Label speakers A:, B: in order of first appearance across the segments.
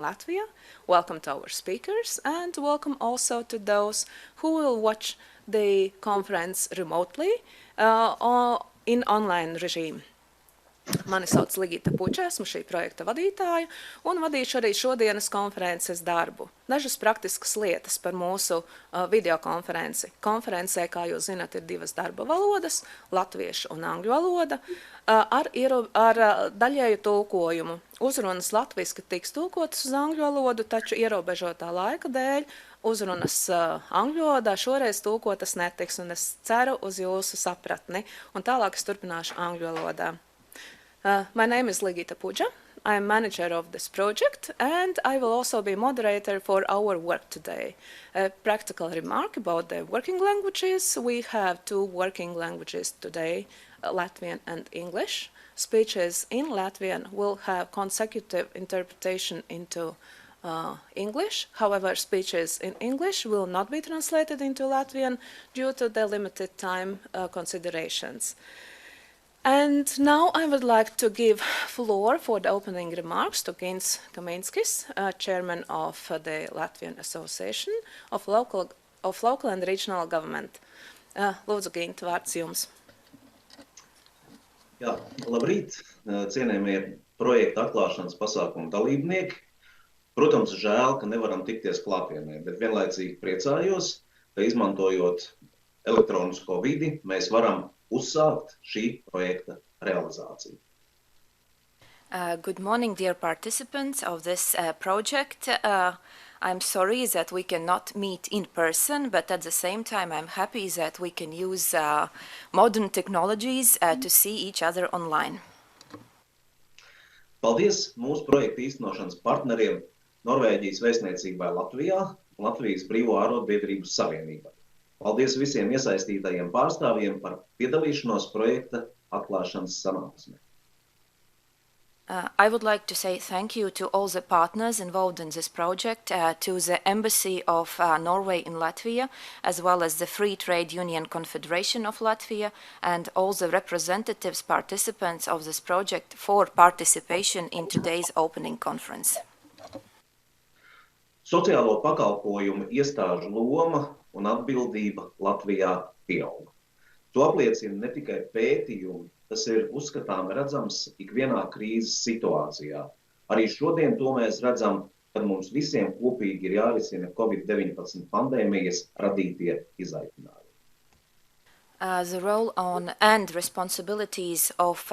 A: Latvia. Welcome to our speakers and welcome also to those who will watch the conference remotely or in online regime. Mani sauc Ligita Puča, esmu šī projekta vadītāja un vadīšu arī šodienas konferences darbu. Dažas praktiskas lietas par mūsu videokonferenci. Konferencē, kā jūs zināt, ir divas darba valodas, latviešu un angļu valoda, ar daļēju tulkojumu. Uzrunas latviski tiks tulkotas uz angļu valodu, taču ierobežotā laika dēļ uzrunas angļu valodā šoreiz tulkotas netiks, un es ceru uz jūsu sapratni, un tālāk es turpināšu angļu valodā. My name is Ligita Puja. I am manager of this project and I will also be moderator for our work today. A practical remark about the working languages. We have two working languages today, Latvian and English. Speeches in Latvian will have consecutive interpretation into English. However, speeches in English will not be translated into Latvian due to the limited time considerations. And now I would like to give floor for the opening remarks to Gins Kaminskis, chairman of the Latvian Association of Local and Regional Government. Lūdzu, Gint, vārds jums.
B: Jā, labrīt, cienējamie projekta atklāšanas pasākumu dalībnieki. Protams, žēl, ka nevaram tikties klātienē, bet vienlaicīgi priecājos, ka izmantojot elektronisko vidi, mēs varam uzsākt šī projekta realizāciju.
C: Good morning, dear participants of this project. I'm sorry that we cannot meet in person, but at the same time I'm happy that we can use modern technologies to see each other online.
B: Paldies mūsu projekta īstenošanas partneriem Norvēģijas vēstniecībai Latvijā un Latvijas Brīvo ārotbiedrības savienībai. Paldies visiem iesaistītajiem pārstāvjiem par piedalīšanos projekta atklāšanas sanāksmē.
C: I would like to say thank you to all the partners involved in this project, to the Embassy of Norway in Latvia, as well as the Free Trade Union Confederation of Latvia, and all the representatives, participants of this project for participation in today's opening conference.
B: Sociālo pakalpojumu iestāžu loma un atbildība Latvijā pieaug. To apliecina ne tikai pētījumi, tas ir uzskatām redzams ikvienā krīzes situācijā. Arī šodien to mēs redzam, kad mums visiem kopīgi ir jārisina COVID-19 pandēmijas radītie izaicinājumi.
C: The role and responsibilities of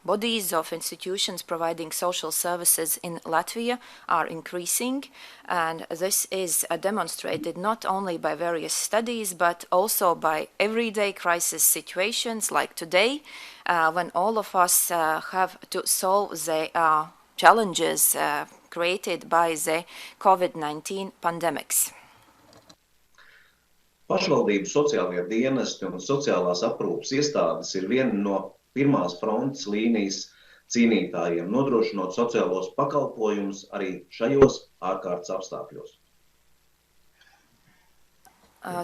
C: bodies, of institutions providing social services in Latvia are increasing, and this is demonstrated not only by various studies but also by everyday crisis situations like today, when all of us have to solve the challenges created by the COVID-19 pandemics.
B: Pašvaldību sociālie dienesti un sociālās aprūpes iestādes ir viena no pirmās frontes līnijas cīnītājiem, nodrošinot sociālos pakalpojumus arī šajos ārkārtas apstākļos.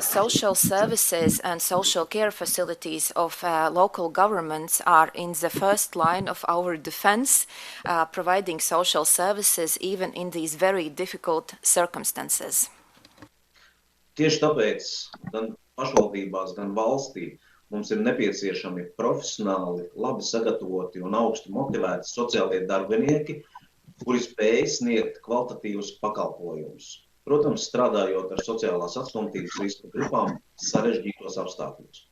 C: Social services and social care facilities of local governments are in the first line of our defense, providing social services even in these very difficult circumstances.
B: Tieši tāpēc gan pašvaldībās, gan valstī mums ir nepieciešami profesionāli, labi sagatavoti un augstu motivēti sociālie darbinieki, kuri spēj sniegt kvalitatīvus pakalpojumus. Protams, strādājot ar sociālās atstumtības riska grupām sarežģītos apstākļos.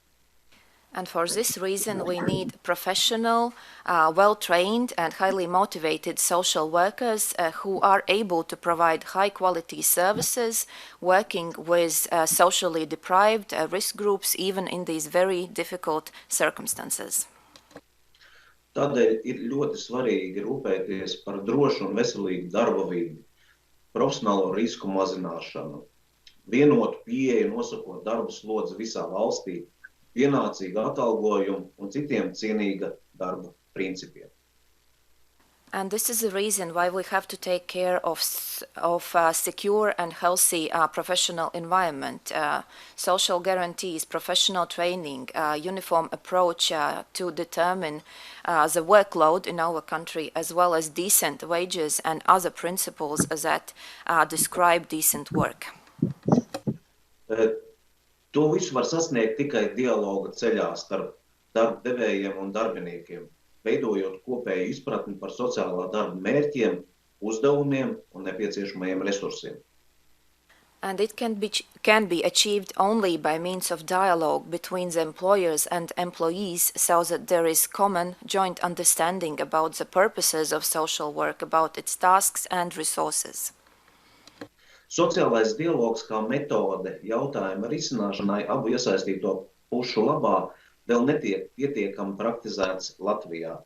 C: And for this reason, we need professional, well-trained and highly motivated social workers who are able to provide high-quality services, working with socially deprived risk groups, even in these very difficult circumstances.
B: Tādēļ ir ļoti svarīgi rūpēties par drošu un veselīgu darba vidi, profesionālo risku mazināšanu, vienotu pieeju nosakot darba slodzi visā valstī, pienācīgu atalgojumu un citiem cienīga darba principiem.
C: And this is the reason why we have to take care of secure and healthy professional environment, social guarantees, professional training, uniform approach to determine the workload in our country, as well as decent wages and other principles that describe decent work.
B: To visu var sasniegt tikai dialoga ceļā starp darba devējiem un darbiniekiem, veidojot kopēju izpratni par sociālā darba mērķiem, uzdevumiem un nepieciešamajiem resursiem.
C: And it can be achieved only by means of dialogue between the employers and employees, so that there is common joint understanding about the purposes of social work, about its tasks and resources.
B: Sociālais dialogs kā metode jautājuma risināšanai abu iesaistīto pušu labā vēl netiek pietiekami praktizēts Latvijā.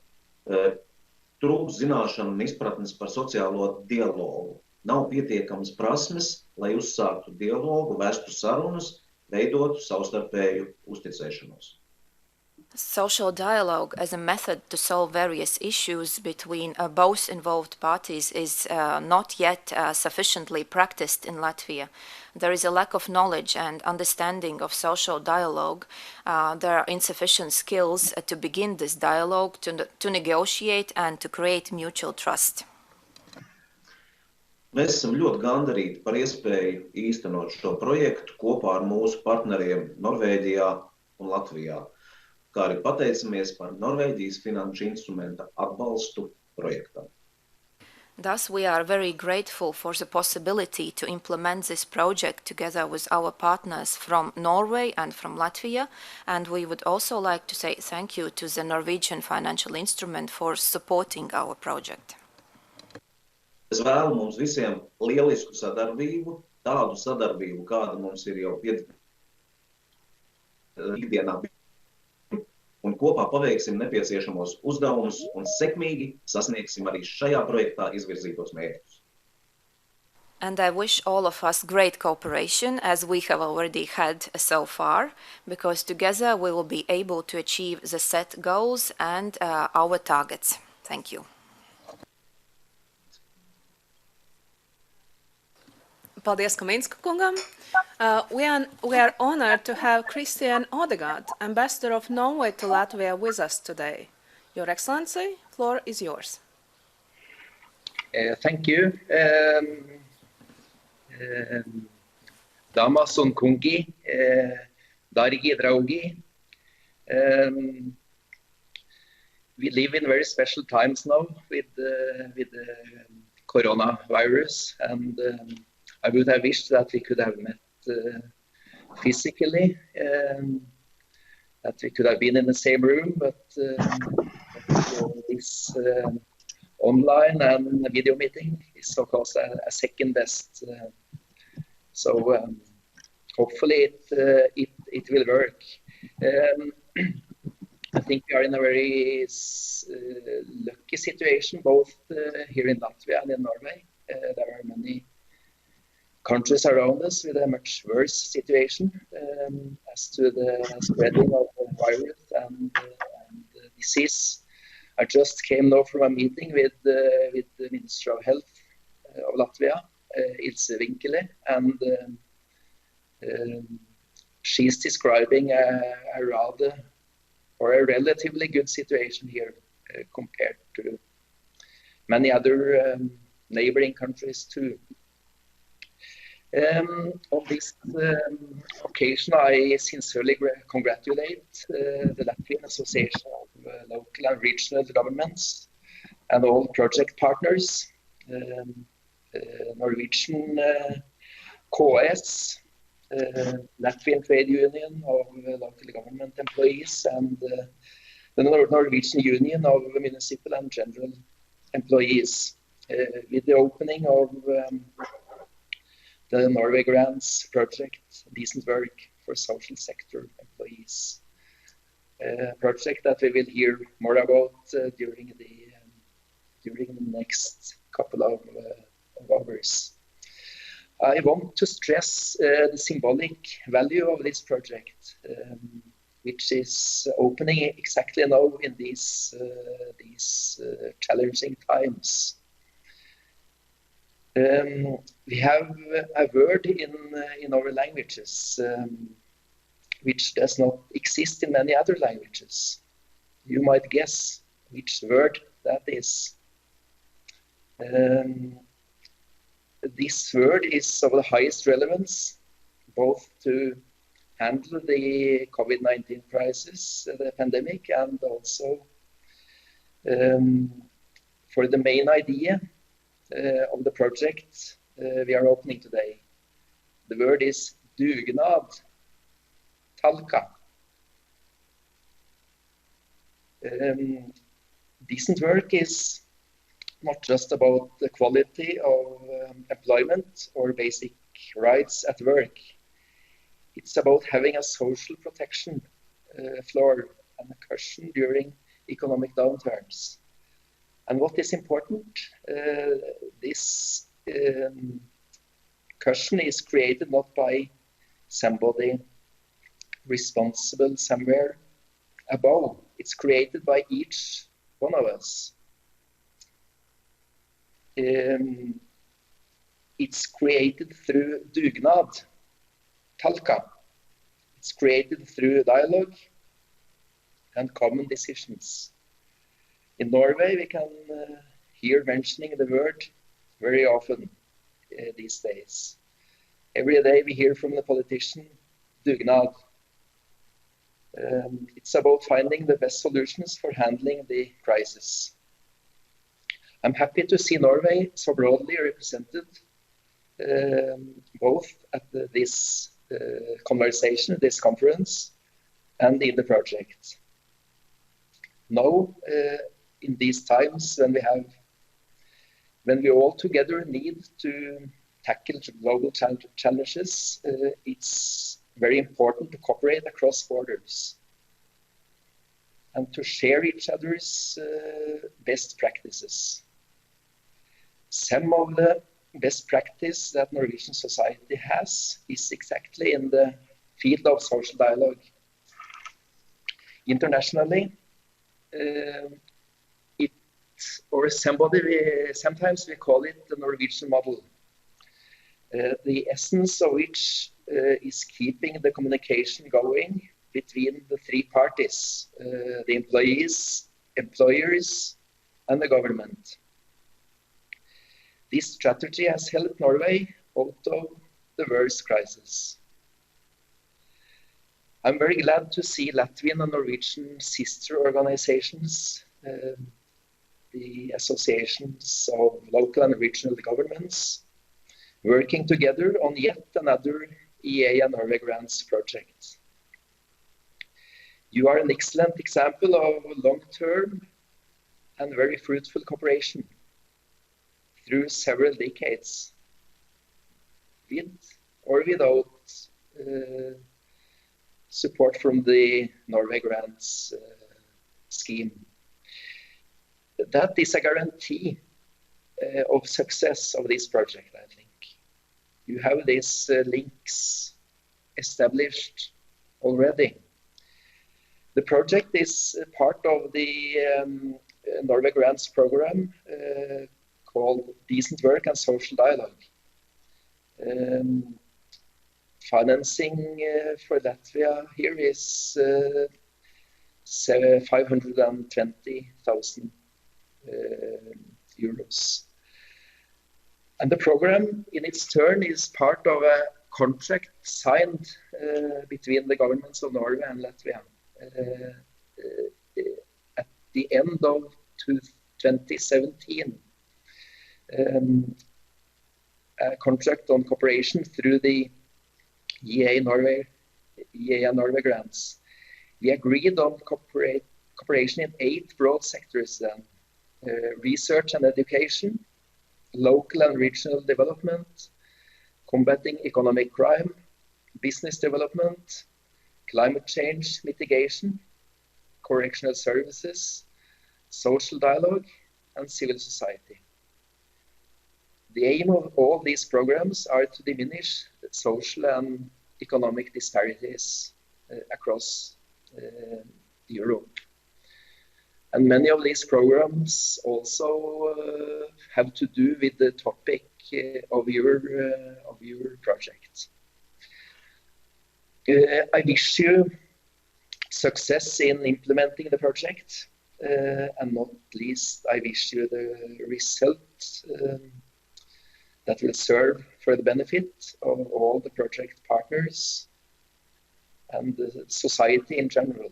B: Trūkst zināšanu un izpratnes par sociālo dialogu. Nav pietiekamas prasmes, lai uzsāktu dialogu, vestu sarunas, veidotu savstarpēju uzticēšanos.
C: Social dialogue as a method to solve various issues between both involved parties is not yet sufficiently practiced in Latvia. There is a lack of knowledge and understanding of social dialogue. There are insufficient skills to begin this dialogue, to negotiate and to create mutual trust.
B: Mēs esam ļoti gandarīti par iespēju īstenot šo projektu kopā ar mūsu partneriem Norvēģijā un Latvijā, kā arī pateicamies par Norvēģijas finanšu instrumenta atbalstu projektam.
C: Thus, we are very grateful for the possibility to implement this project together with our partners from Norway and from Latvia, and we would also like to say thank you to the Norwegian financial instrument for supporting our project.
B: Es vēlu mums visiem lielisku sadarbību, tādu sadarbību, kāda mums ir jau ikdienā, un kopā paveiksim nepieciešamos uzdevumus un sekmīgi sasniegsim arī šajā projektā izvirzītos mērķus.
C: And I wish all of us great cooperation, as we have already had so far, because together we will be able to achieve the set goals and our targets. Thank you.
A: Paldies Kaminska kungam. We are honored to have Christian Odegaard, Ambassador of Norway to Latvia, with us today. Your Excellency, floor is yours.
D: Thank you. Damas un kungi, dargi draugi. We live in very special times now with the coronavirus, and I would have wished that we could have met physically, that we could have been in the same room, but this online and video meeting is of course a second best. So hopefully it will work. I think we are in a very lucky situation, both here in Latvia and in Norway. There are many countries around us with a much worse situation as to the spreading of the virus and the disease. I just came now from a meeting with the Minister of Health of Latvia, Ilse Winkele, and she's describing a relatively good situation here compared to many other neighboring countries too. On this occasion, I sincerely congratulate the Latvian Association of Local and Regional Governments and all project partners, Norwegian KS, Latvian Trade Union of Local Government Employees, and the Norwegian Union of Municipal and General Employees, with the opening of the Norway Grants project, Decent Work for Social Sector Employees. A project that we will hear more about during the next couple of hours. I want to stress the symbolic value of this project. which is opening exactly now in these challenging times. We have a word in our languages which does not exist in many other languages. You might guess which word that is. This word is of the highest relevance, both to handle the COVID-19 crisis, the pandemic, and also for the main idea of the project we are opening today. The word is dugnad, talka. Decent work is not just about the quality of employment or basic rights at work. It's about having a social protection floor and a cushion during economic downturns. And what is important, this cushion is created not by somebody responsible somewhere above. It's created by each one of us. It's created through dugnad, talka. It's created through dialogue and common decisions. In Norway, we can hear mentioning the word very often these days. Every day we hear from the politician, dugnad. It's about finding the best solutions for handling the crisis. I'm happy to see Norway so broadly represented, both at this conversation, this conference, and in the project. Now, in these times when we all together need to tackle global challenges, it's very important to cooperate across borders and to share each other's best practices. Some of the best practice that Norwegian society has is exactly in the field of social dialogue. Internationally, sometimes we call it the Norwegian model, the essence of which is keeping the communication going between the three parties, the employees, employers, and the government. This strategy has helped Norway out of the worst crisis. I'm very glad to see Latvian and Norwegian sister organizations, the associations of local and regional governments, working together on yet another EA and Norway grants project. You are an excellent example of long-term and very fruitful cooperation through several decades, with or without support from the Norway grants scheme. That is a guarantee of success of this project, I think. You have these links established already. The project is part of the Norway grants program called Decent Work and Social Dialogue. Financing for Latvia here is 520,000 euros. And the program in its turn is part of a contract signed between the governments of Norway and Latvia at the end of 2017. A contract on cooperation through the EA and Norway grants. We agreed on cooperation in 8 broad sectors then. Research and education, local and regional development, combating economic crime, business development, climate change mitigation, correctional services, social dialogue, and civil society. The aim of all these programs are to diminish social and economic disparities across Europe. And many of these programs also have to do with the topic of your project. I wish you success in implementing the project, and not least, I wish you the result that will serve for the benefit of all the project partners and the society in general.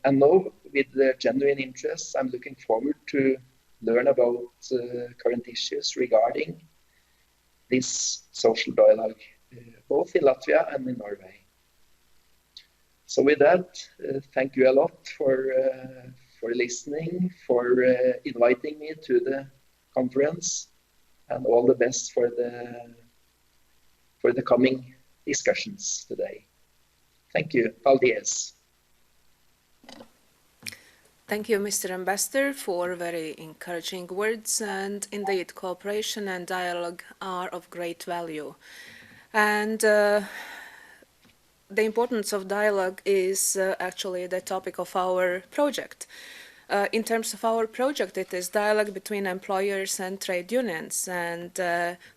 D: And now, with the genuine interest, I'm looking forward to learn about current issues regarding this social dialogue, both in Latvia and in Norway. So with that, thank you a lot for listening, for inviting me to the conference, and all the best for the coming discussions today. Thank you. Paldies.
A: Thank you, Mr. Ambassador, for very encouraging words, and indeed cooperation and dialogue are of great value. And the importance of dialogue is actually the topic of our project. In terms of our project, it is dialogue between employers and trade unions, and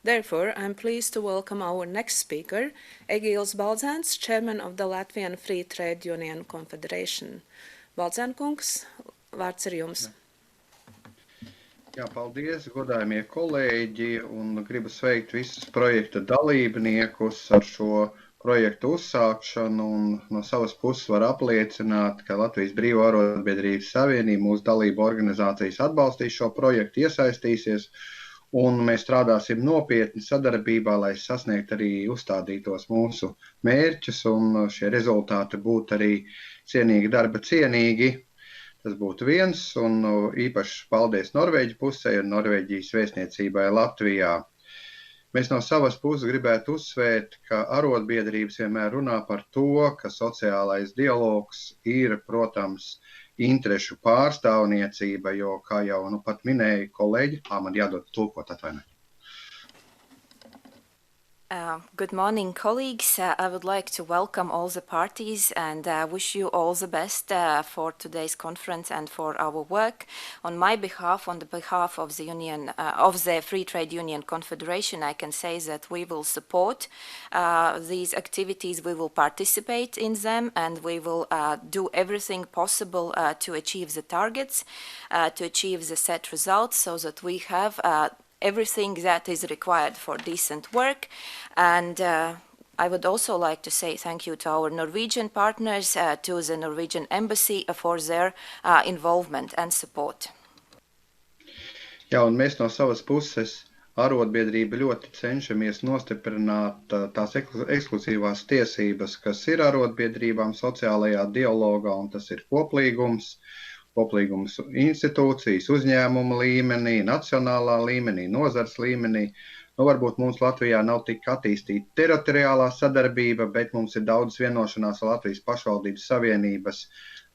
A: therefore I'm pleased to welcome our next speaker, Egils Balzāns, Chairman of the Latvian Free Trade Union Confederation. Balzāns kungs, vārds ir jums.
E: Jā, paldies, godājumie kolēģi, un gribu sveikt visus projekta dalībniekus ar šo projektu uzsākšanu, un no savas puses var apliecināt, ka Latvijas Brīvo arotbiedrības savienība, mūsu dalību organizācijas atbalstīs šo projektu, iesaistīsies, un mēs strādāsim nopietni sadarbībā, lai sasniegtu arī uzstādītos mūsu mērķus, un šie rezultāti būtu arī cienīgi darba cienīgi. Tas būtu viens, un īpaši paldies Norvēģi pusē un Norvēģijas vēstniecībai Latvijā. Mēs no savas puses gribētu uzsvērt, ka arotbiedrības vienmēr runā par to, ka sociālais dialogs ir, protams, interešu pārstāvniecība, jo, kā jau pat minēja kolēģi, man jādod tulkot, atvainojiet.
C: Good morning, colleagues. I would like to welcome all the parties and wish you all the best for today's conference and for our work. On my behalf, on the behalf of the Union of the Free Trade Union Confederation, I can say that we will support these activities, we will participate in them, and we will do everything possible to achieve the targets, to achieve the set results, so that we have everything that is required for decent work. And I would also like to say thank you to our Norwegian partners, to the Norwegian Embassy for their involvement and support.
E: Jā, un mēs no savas puses arotbiedrība ļoti cenšamies nostiprināt tās ekskluzīvās tiesības, kas ir arotbiedrībām sociālajā dialogā, un tas ir koplīgums institūcijas, uzņēmuma līmenī, nacionālā līmenī, nozars līmenī. Varbūt mums Latvijā nav tik attīstīta teritoriālā sadarbība, bet mums ir daudz vienošanās ar Latvijas Pašvaldības savienības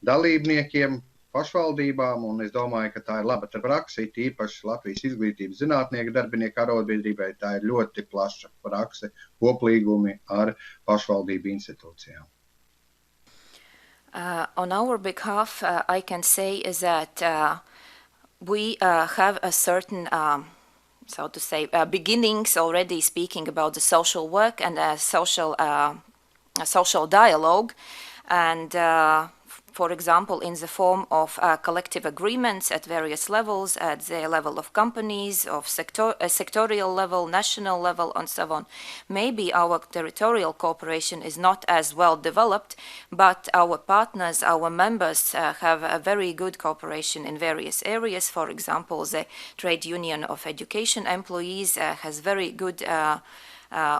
E: dalībniekiem, pašvaldībām, un es domāju, ka tā ir laba praksa, īpaši Latvijas izglītības zinātnieku darbinieku arotbiedrībai, tā ir ļoti plaša prakse, koplīgumi ar pašvaldību institūcijām.
C: On our behalf, I can say that we have a certain, so to say, beginnings already speaking about the social work and social dialogue, and for example, in the form of collective agreements at various levels, at the level of companies, of sectorial level, national level, and so on. Maybe our territorial cooperation is not as well developed, but our partners, our members have a very good cooperation in various areas. For example, the Trade Union of Education Employees has very good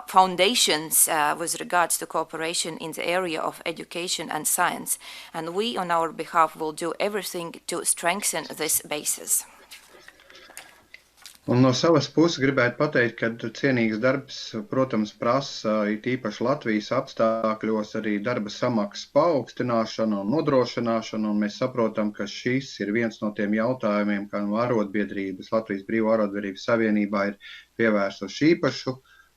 C: foundations with regards to cooperation in the area of education and science. And we, on our behalf, will do everything to strengthen this basis.
E: Un no savas puses gribētu pateikt, ka cienīgs darbs, protams, prasa īpaši Latvijas apstākļos arī darba samaksas paaugstināšanu un nodrošināšanu, un mēs saprotam, ka šis ir viens no tiem jautājumiem, kā arotbiedrības, Latvijas Brīvo arotbiedrības savienībā ir pievērsuši īpašu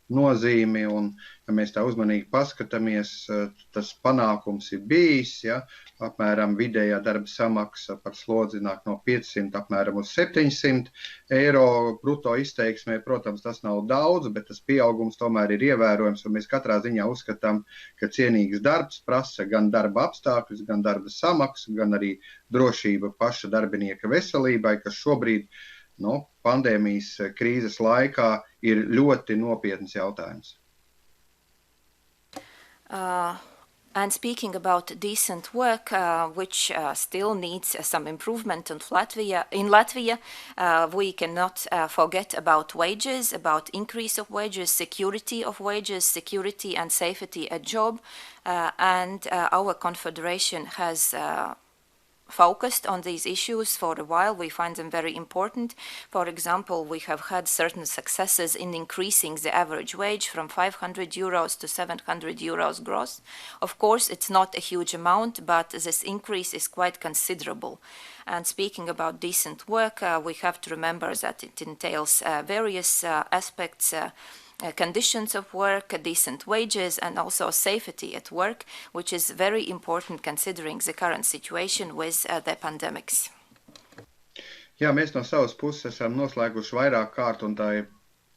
E: nozīmi, un, ja mēs tā uzmanīgi paskatāmies, tas panākums ir bijis, ja, apmēram vidējā darba samaksa par slodzi nāk no 500 apmēram uz 700 eiro bruto izteiksmē. Protams, tas nav daudz, bet tas pieaugums tomēr ir ievērojams, un mēs katrā ziņā uzskatām, ka cienīgs darbs prasa gan darba apstākļus, gan darba samaksu, gan arī drošība paša darbinieka veselībai, kas šobrīd pandēmijas krīzes laikā ir ļoti nopietns jautājums.
C: And speaking about decent work, which still needs some improvement in Latvia, we cannot forget about wages, about increase of wages, security and safety at job. And our confederation has focused on these issues for a while. We find them very important. For example, we have had certain successes in increasing the average wage from 500 euros to 700 euros gross. Of course, it's not a huge amount, but this increase is quite considerable. And speaking about decent work, we have to remember that it entails various aspects, conditions of work, decent wages, and also safety at work, which is very important considering the current situation with the pandemics.
E: Jā, mēs no savas puses esam noslēguši vairāk kārt, un tā ir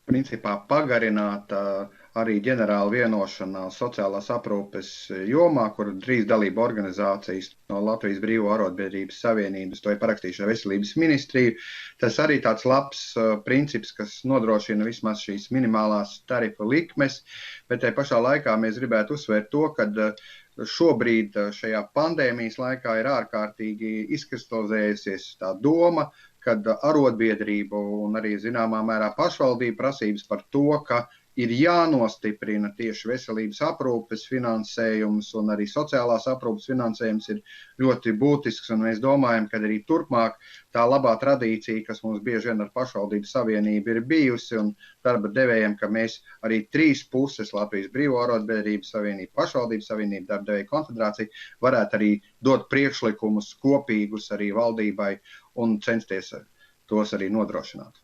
E: principā pagarināta arī ģenerāla vienošanās sociālās aprūpes jomā, kur 3 dalību organizācijas no Latvijas Arotbiedrības Savienības to ir parakstījuši ar veselības ministriju. Tas arī tāds labs princips, kas nodrošina vismaz šīs minimālās tarifu likmes, bet tai pašā laikā mēs gribētu uzsvērt to, ka šobrīd šajā pandēmijas laikā ir ārkārtīgi izkristalizējusies tā doma, kad arotbiedrību un arī zināmā mērā pašvaldību prasības par to, ka ir jānostiprina tieši veselības aprūpes finansējums un arī sociālās aprūpes finansējums ir ļoti būtisks, un mēs domājam, ka arī turpmāk tā labā tradīcija, kas mums bieži vien ar pašvaldību savienību ir bijusi un darba devējiem, ka mēs arī 3 puses Latvijas Arotbiedrību Savienību, pašvaldību savienību, darba devēju konfederāciju varētu arī dot priekšlikumus kopīgus arī valdībai un censties tos arī nodrošināt.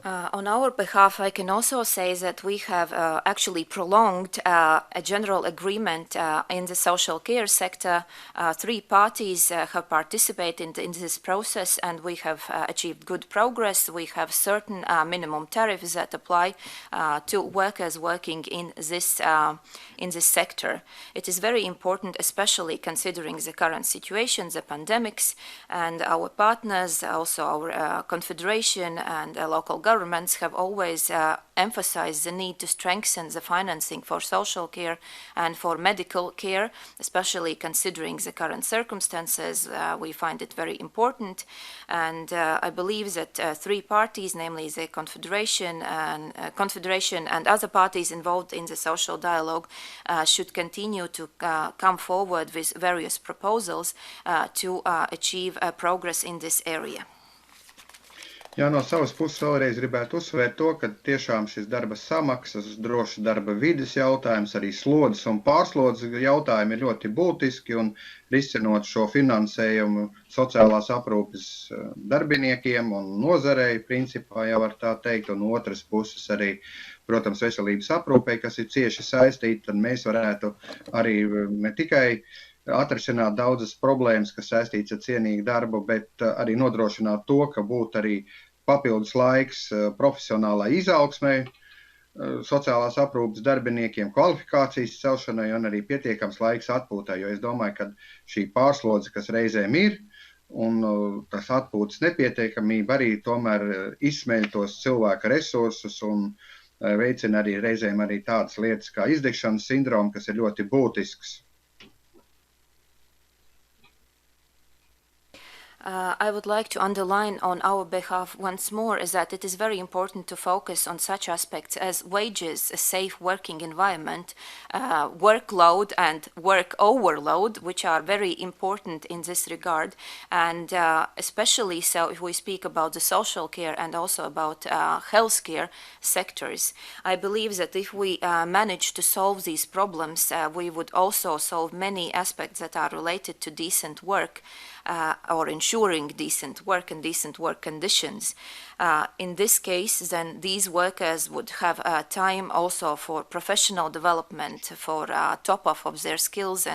C: On our behalf, I can also say that we have actually prolonged a general agreement in the social care sector. 3 parties have participated in this process, and we have achieved good progress. We have certain minimum tariffs that apply to workers working in this sector. It is very important, especially considering the current situation, the pandemics, and our partners, also our confederation and local governments have always emphasized the need to strengthen the financing for social care and for medical care, especially considering the current circumstances. We find it very important, and I believe that 3 parties, namely the confederation and other parties involved in the social dialogue, should continue to come forward with various proposals to achieve progress in this area.
E: Jā, no savas puses vēlreiz gribētu uzsvērt to, ka tiešām šis darba samaksas, droša darba vides jautājums, arī slodzes un pārslodzes jautājumi ir ļoti būtiski, un risinot šo finansējumu sociālās aprūpes darbiniekiem un nozarei, principā jau var tā teikt, un otras puses arī, protams, veselības aprūpei, kas ir cieši saistīti, tad mēs varētu arī ne tikai atrisināt daudzas problēmas, kas saistīts ar cienīgu darbu, bet arī nodrošināt to, ka būtu arī papildus laiks profesionālai izaugsmai, sociālās aprūpes darbiniekiem, kvalifikācijas celšanai un arī pietiekams laiks atpūtai, jo es domāju, ka šī pārslodze, kas reizēm ir, un tas atpūtas nepietiekamība arī tomēr izsmeļ tos cilvēka resursus un veicina arī reizēm arī tādas lietas kā izdegšanas sindromu, kas ir ļoti būtisks.
C: I would like to underline on our behalf once more is that it is very important to focus on such aspects as wages, a safe working environment, workload and work overload, which are very important in this regard. And especially so if we speak about the social care and also about healthcare sectors. I believe that if we manage to solve these problems, we would also solve many aspects that are related to decent work. or ensuring decent work and decent work conditions. In this case, then these workers would have time also for professional development, for top-up of their skills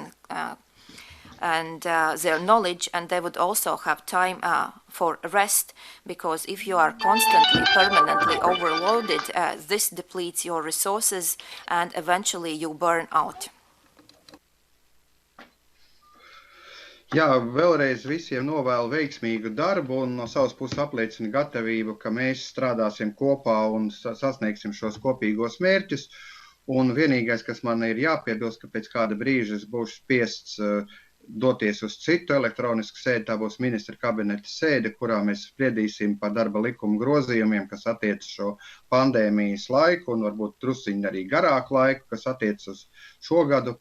C: and their knowledge, and they would also have time for rest, because if you are constantly, permanently overloaded, this depletes your resources and eventually you burn out.
E: Jā, vēlreiz visiem novēlu veiksmīgu darbu un no savas puses apliecinu gatavību, ka mēs strādāsim kopā un sasniegsim šos kopīgos mērķus. Un vienīgais, kas man ir jāpiebilst, ka pēc kāda brīža es būšu spiests doties uz citu elektronisku sēdi, tā būs ministra kabineta sēde, kurā mēs spriedīsim par darba likuma grozījumiem, kas attiec šo pandēmijas laiku un varbūt drusciņi arī garāku laiku, kas attiec uz šo gadu.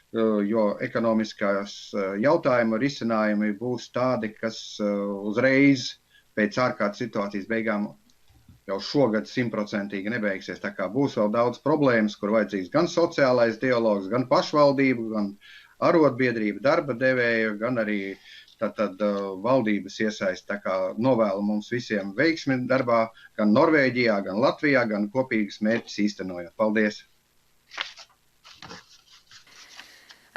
E: Jo ekonomiskās jautājumu risinājumi būs tādi, kas uzreiz pēc ārkārtas situācijas beigām jau šogad 100% nebeigsies. Tā kā būs vēl daudz problēmas, kur vajadzīgs gan sociālais dialogs, gan pašvaldību, gan arotbiedrība, darba devēja, gan arī tātad valdības iesaist. Tā kā novēlu mums visiem veiksmi darbā, gan Norvēģijā, gan Latvijā, gan kopīgas mērķis īstenojot. Paldies!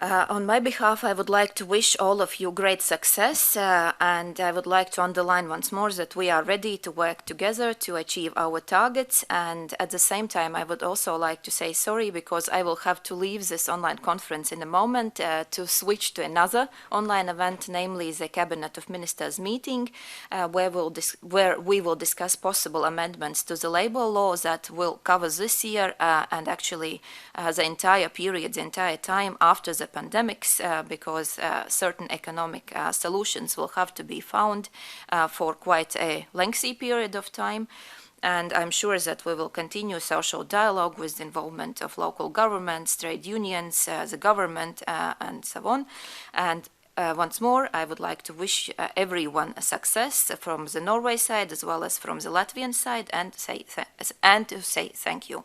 C: On my behalf, I would like to wish all of you great success, and I would like to underline once more that we are ready to work together to achieve our targets. And at the same time, I would also like to say sorry, because I will have to leave this online conference in a moment to switch to another online event, namely the Cabinet of Ministers meeting, where we will discuss possible amendments to the labor law that will cover this year and actually the entire period, the entire time after the pandemics, because certain economic solutions will have to be found for quite a lengthy period of time. And I'm sure that we will continue social dialogue with the involvement of local governments, trade unions, the government, and so on. And once more, I would like to wish everyone a success from the Norway side as well as from the Latvian side, and to say thank you.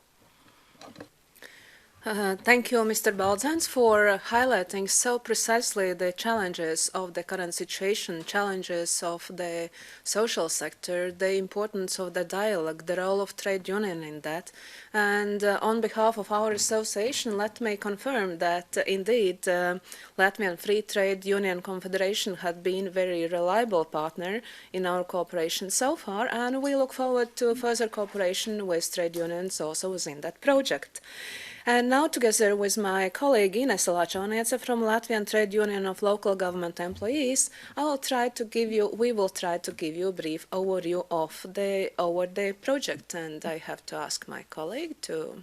A: Thank you, Mr. Baldzans, for highlighting so precisely the challenges of the current situation, challenges of the social sector, the importance of the dialogue, the role of trade union in that. And on behalf of our association, let me confirm that indeed Latvian Free Trade Union Confederation had been a very reliable partner in our cooperation so far, and we look forward to further cooperation with trade unions also within that project. And now, together with my colleague Ines Lačoniece from Latvian Trade Union of Local Government Employees, we will try to give you a brief overview of the project. And I have to ask my colleague to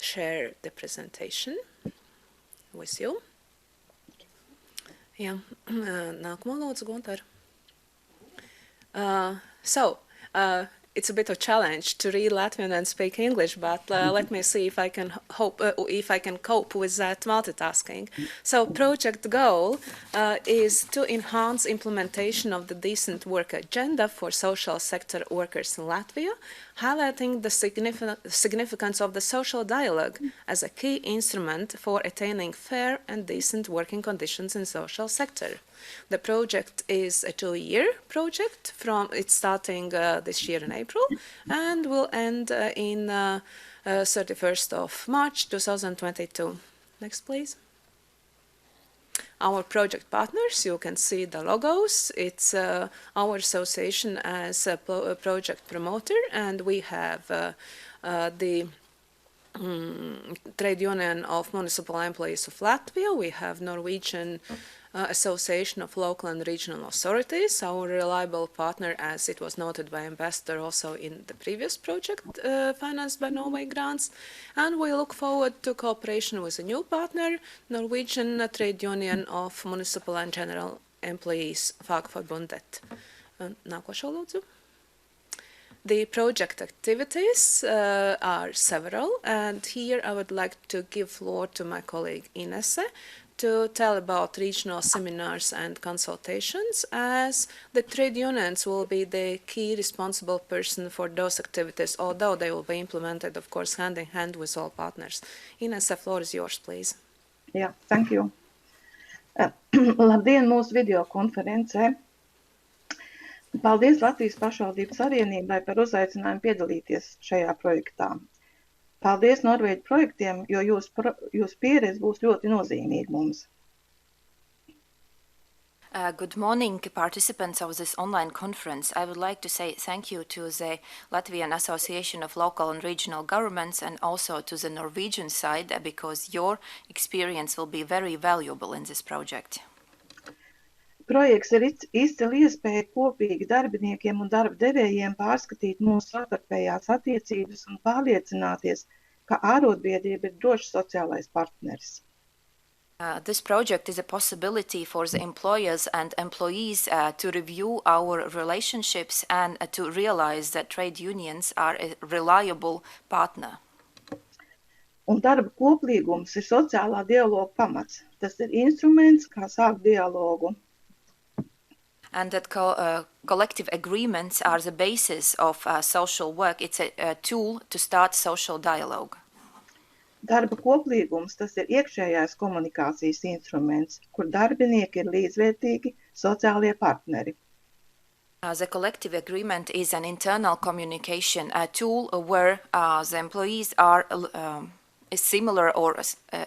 A: share the presentation with you. Yeah, nākamo lūdzu, Gunter. It's a bit of a challenge to read Latvian and speak English, but let me see if I can cope with that multitasking. So, project goal is to enhance implementation of the decent work agenda for social sector workers in Latvia, highlighting the significance of the social dialogue as a key instrument for attaining fair and decent working conditions in social sector. The project is a 2-year project. It's starting this year in April and will end in 31st of March 2022. Next, please. Our project partners, you can see the logos. It's our association as a project promoter, and we have the Trade Union of Municipal Employees of Latvia. We have Norwegian Association of Local and Regional Authorities, our reliable partner, as it was noted by Ambassador also in the previous project financed by Norway grants. And we look forward to cooperation with a new partner, Norwegian Trade Union of Municipal and General Employees, Fagforbundet. Nākošo lūdzu. The project activities are several, and here I would like to give floor to my colleague Ines to tell about regional seminars and consultations, as the trade unions will be the key responsible person for those activities, although they will be implemented, of course, hand in hand with all partners. Ines, the floor is yours, please.
F: Yeah, thank you. Labdien mūsu videokonferencē. Paldies Latvijas Pašvaldības savienībai par uzaicinājumu piedalīties šajā projektā. Paldies Norvēģu projektiem, jo jūsu pieredze būs ļoti nozīmīga mums.
C: Good morning, participants of this online conference. I would like to say thank you to the Latvian Association of Local and Regional Governments and also to the Norwegian side because your experience will be very valuable in this project.
F: Projekts ir izcila iespēja kopīgi darbiniekiem un darba devējiem pārskatīt mūsu savstarpējās attiecības un pārliecināties, ka ārotbiedrība ir drošs sociālais partneris.
C: This project is a possibility for the employers and employees to review our relationships and to realize that trade unions are a reliable partner.
F: Un darba koplīgums ir sociālā dialoga pamats. Tas ir instruments, kā sākt dialogu.
C: And that collective agreements are the basis of social work. It's a tool to start social dialogue.
F: Darba koplīgums, tas ir iekšējais komunikācijas instruments, kur darbinieki ir līdzvērtīgi sociālie partneri.
C: The collective agreement is an internal communication tool where the employees are similar or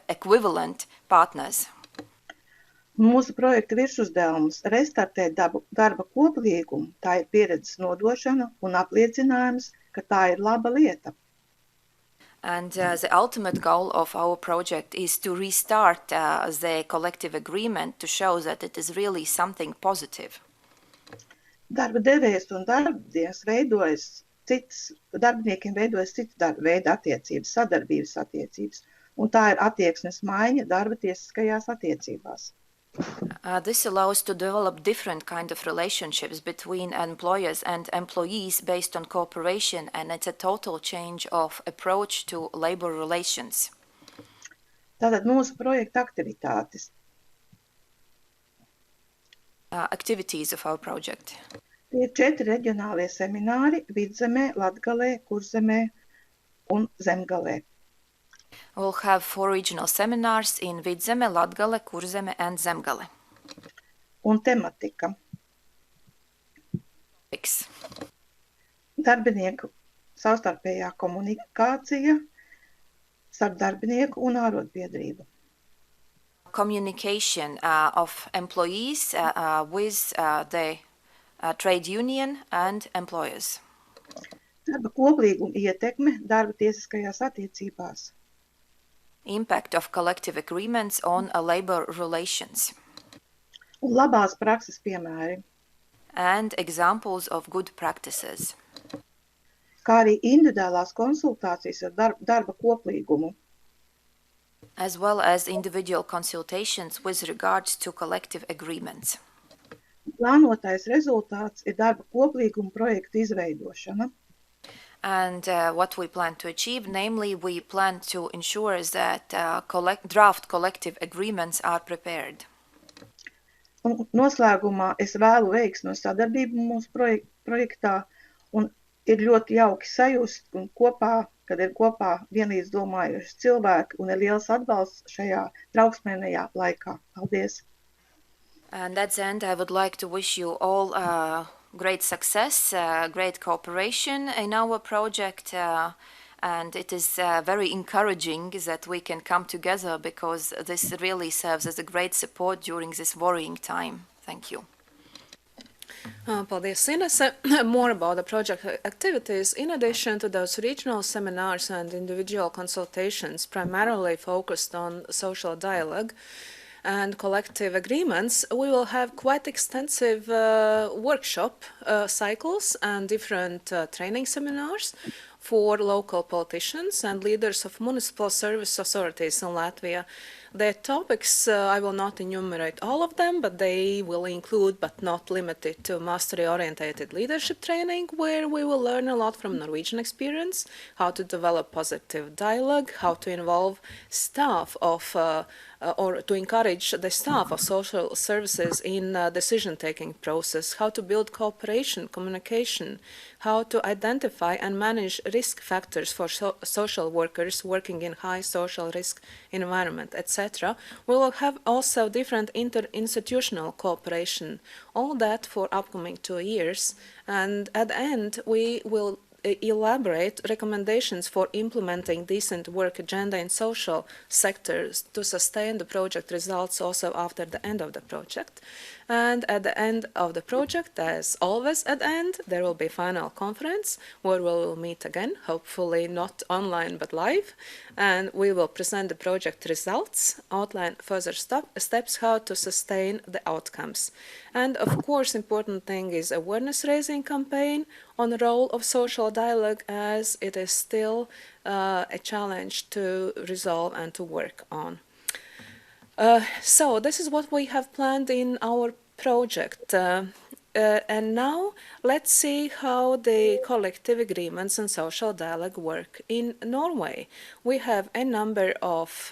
C: equivalent partners.
F: Mūsu projekta virsuzdevums restartēt darba koplīgumu, tā ir pieredzes nodošana un apliecinājums, ka tā ir laba lieta.
C: And the ultimate goal of our project is to restart the collective agreement to show that it is really something positive.
F: Darba devējs un darbiniekiem veidojas citu darba veidu attiecības, sadarbības attiecības, un tā ir attieksmes maiņa darba tiesiskajās attiecībās.
C: This allows to develop different kind of relationships between employers and employees based on cooperation, and it's a total change of approach to labor relations.
F: Tātad mūsu projekta aktivitātes.
C: Activities of our project.
F: Tie ir 4 reģionālie semināri Vidzemē, Latgalē, Kurzemē un Zemgalē.
C: We'll have 4 regional seminars in Vidzeme, Latgale, Kurzeme and Zemgale.
F: Un tematika. Darbinieku savstarpējā komunikācija starp darbinieku un ārotbiedrību.
C: Communication of employees with the trade union and employers.
F: Darba koplīguma ietekme darba tiesiskajās attiecībās.
C: Impact of collective agreements on labor relations.
F: Un labās prakses piemēri.
C: And examples of good practices.
F: Kā arī individuālās konsultācijas ar darba koplīgumu.
C: As well as individual consultations with regards to collective agreements.
F: Plānotais rezultāts ir darba koplīguma projekta izveidošana.
C: And what we plan to achieve, namely, we plan to ensure that draft collective agreements are prepared.
F: Un noslēgumā es vēlu veiksmi no sadarbību mūsu projektā, un ir ļoti jauki sajust, un kad ir kopā vienlīdz domājuši cilvēki, un ir liels atbalsts šajā trauksmēnajā laikā. Paldies!
C: And at the end, I would like to wish you all great success, great cooperation in our project, and it is very encouraging that we can come together because this really serves as a great support during this worrying time. Thank you.
A: Paldies, Inese. More about the project activities. In addition to those regional seminars and individual consultations primarily focused on social dialogue and collective agreements, we will have quite extensive workshop cycles and different training seminars for local politicians and leaders of municipal service authorities in Latvia. The topics, I will not enumerate all of them, but they will include, but not limited to, mastery-oriented leadership training, where we will learn a lot from Norwegian experience, how to develop positive dialogue, how to involve staff of or to encourage the staff of social services in decision-taking process, how to build cooperation, communication, how to identify and manage risk factors for social workers working in high social risk environment, etc. We will have also different interinstitutional cooperation, all that for upcoming 2 years. And at the end, we will elaborate recommendations for implementing decent work agenda in social sectors to sustain the project results also after the end of the project. And at the end of the project, as always at the end, there will be final conference where we will meet again, hopefully not online but live, and we will present the project results, outline further steps how to sustain the outcomes. And of course, important thing is awareness raising campaign on the role of social dialogue, as it is still a challenge to resolve and to work on. So this is what we have planned in our project. And now let's see how the collective agreements and social dialogue work in Norway. We have a number of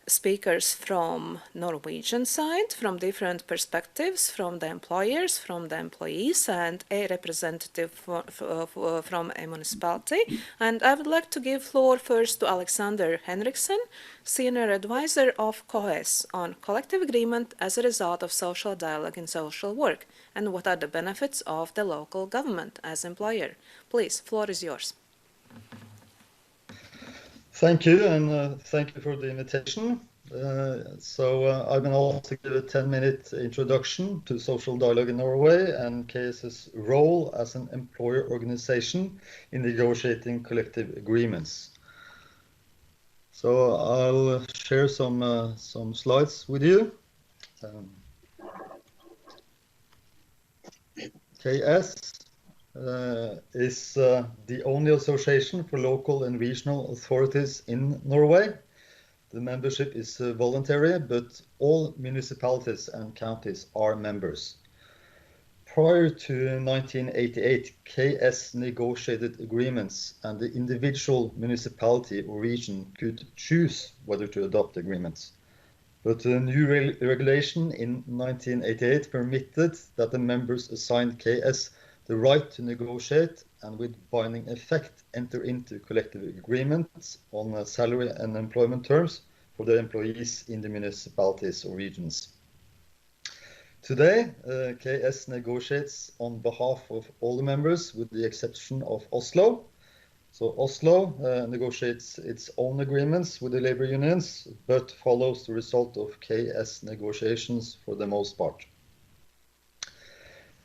A: speakers from Norwegian side, from different perspectives, from the employers, from the employees, and a representative from a municipality. And I would like to give floor first to Alexander Henriksen, Senior Advisor of KS on collective agreement as a result of social dialogue in social work, and what are the benefits of the local government as employer. Please, floor is yours.
G: Thank you, and thank you for the invitation. I've been asked to give a 10-minute introduction to social dialogue in Norway and KS's role as an employer organization in negotiating collective agreements. So I'll share some slides with you. KS is the only association for local and regional authorities in Norway. The membership is voluntary, but all municipalities and counties are members. Prior to 1988, KS negotiated agreements, and the individual municipality or region could choose whether to adopt agreements. But a new regulation in 1988 permitted that the members assigned KS the right to negotiate and with binding effect enter into collective agreements on salary and employment terms for their employees in the municipalities or regions. Today, KS negotiates on behalf of all the members with the exception of Oslo. So Oslo negotiates its own agreements with the labor unions, but follows the result of KS negotiations for the most part.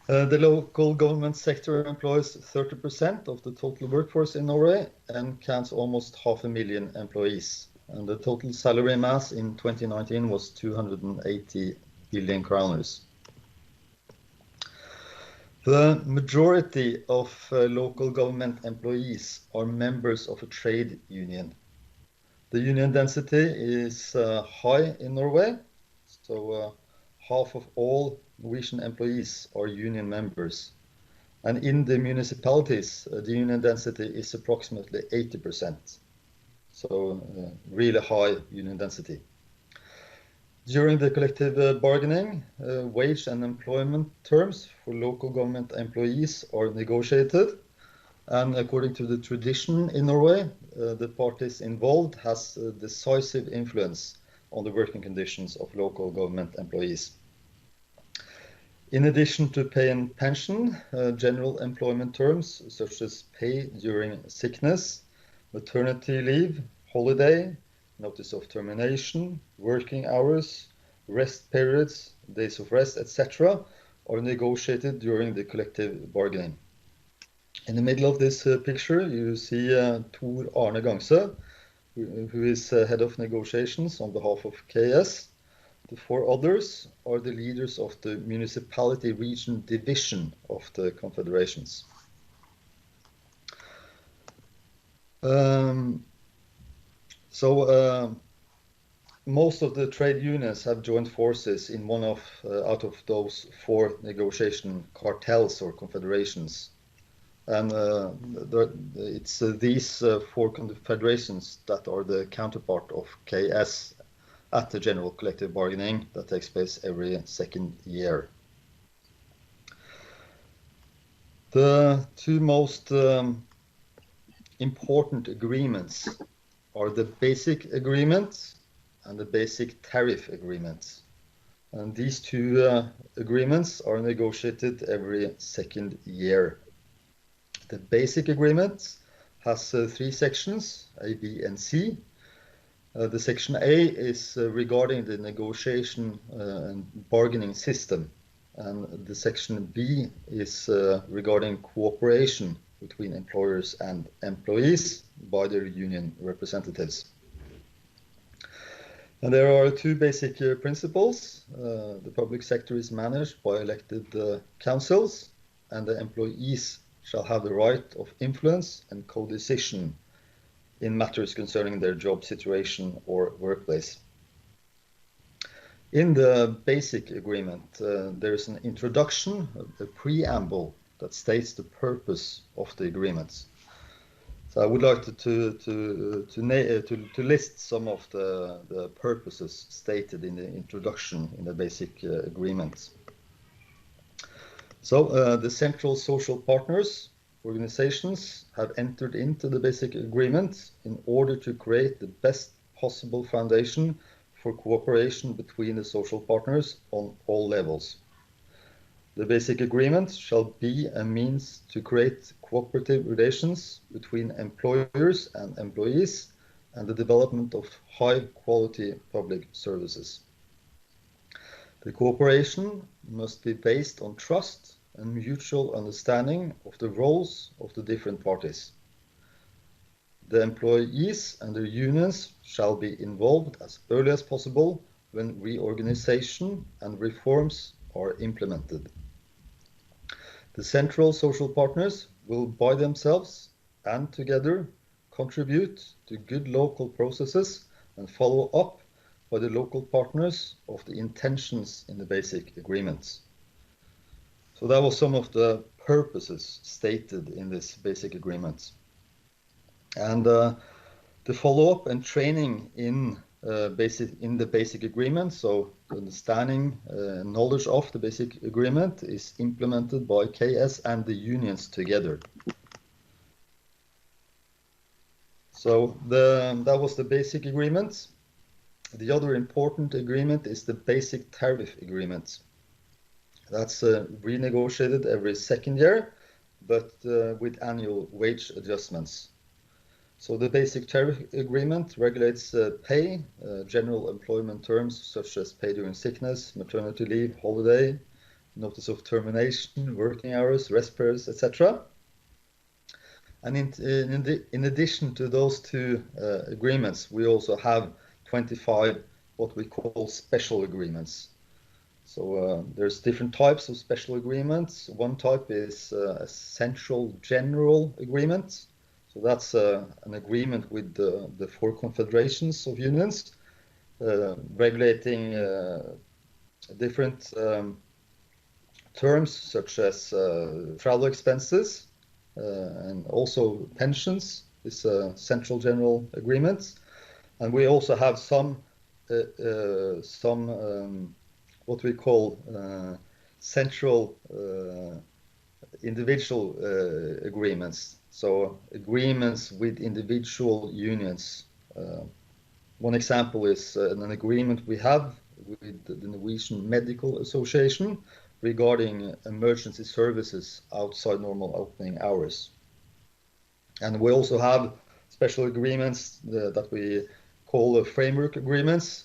G: The local government sector employs 30% of the total workforce in Norway and counts almost 500,000 employees. And the total salary mass in 2019 was 280 billion kroners. The majority of local government employees are members of a trade union. The union density is high in Norway, so half of all Norwegian employees are union members. And in the municipalities, the union density is approximately 80%. So really high union density. During the collective bargaining, wage and employment terms for local government employees are negotiated. And according to the tradition in Norway, the parties involved has a decisive influence on the working conditions of local government employees. In addition to pay and pension, general employment terms such as pay during sickness, maternity leave, holiday, notice of termination, working hours, rest periods, days of rest, etc. are negotiated during the collective bargaining. In the middle of this picture, you see Tor Arne Gangse, who is head of negotiations on behalf of KS. The four others are the leaders of the municipality region division of the confederations. Most of the trade unions have joined forces in one of out of those four negotiation cartels or confederations. And it's these four confederations that are the counterpart of KS at the general collective bargaining that takes place every second year. The two most important agreements are the basic agreements and the basic tariff agreements. And these two agreements are negotiated every second year. The basic agreement has three sections, A, B, and C. The section A is regarding the negotiation and bargaining system, and the section B is regarding cooperation between employers and employees by their union representatives. And there are two basic principles. The public sector is managed by elected councils, and the employees shall have the right of influence and co-decision in matters concerning their job situation or workplace. In the basic agreement, there is an introduction, a preamble that states the purpose of the agreements. So I would like to list some of the purposes stated in the introduction in the basic agreements. So the central social partners organizations have entered into the basic agreement in order to create the best possible foundation for cooperation between the social partners on all levels. The basic agreement shall be a means to create cooperative relations between employers and employees and the development of high-quality public services. The cooperation must be based on trust and mutual understanding of the roles of the different parties. The employees and their unions shall be involved as early as possible when reorganization and reforms are implemented. The central social partners will by themselves and together contribute to good local processes and follow up by the local partners of the intentions in the basic agreements. So that was some of the purposes stated in this basic agreement. And the follow-up and training in the basic agreement, so understanding knowledge of the basic agreement is implemented by KS and the unions together. So that was the basic agreement. The other important agreement is the basic tariff agreement. That's renegotiated every second year, but with annual wage adjustments. So the basic tariff agreement regulates pay, general employment terms such as pay during sickness, maternity leave, holiday, notice of termination, working hours, rest periods, etc. And in addition to those two agreements, we also have 25 what we call special agreements. So there's different types of special agreements. One type is a central general agreement. So that's an agreement with the four confederations of unions, regulating different terms such as travel expenses and also pensions. It's a central general agreement. And we also have some what we call central individual agreements. So agreements with individual unions. One example is an agreement we have with the Norwegian Medical Association regarding emergency services outside normal opening hours. And we also have special agreements that we call framework agreements,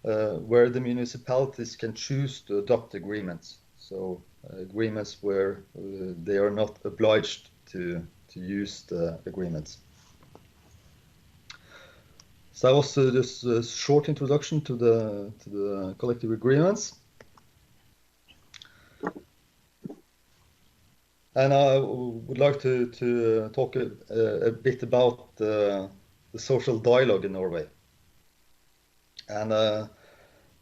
G: where the municipalities can choose to adopt agreements. So agreements where they are not obliged to use the agreements. So that was just a short introduction to the collective agreements. And I would like to talk a bit about the social dialogue in Norway. And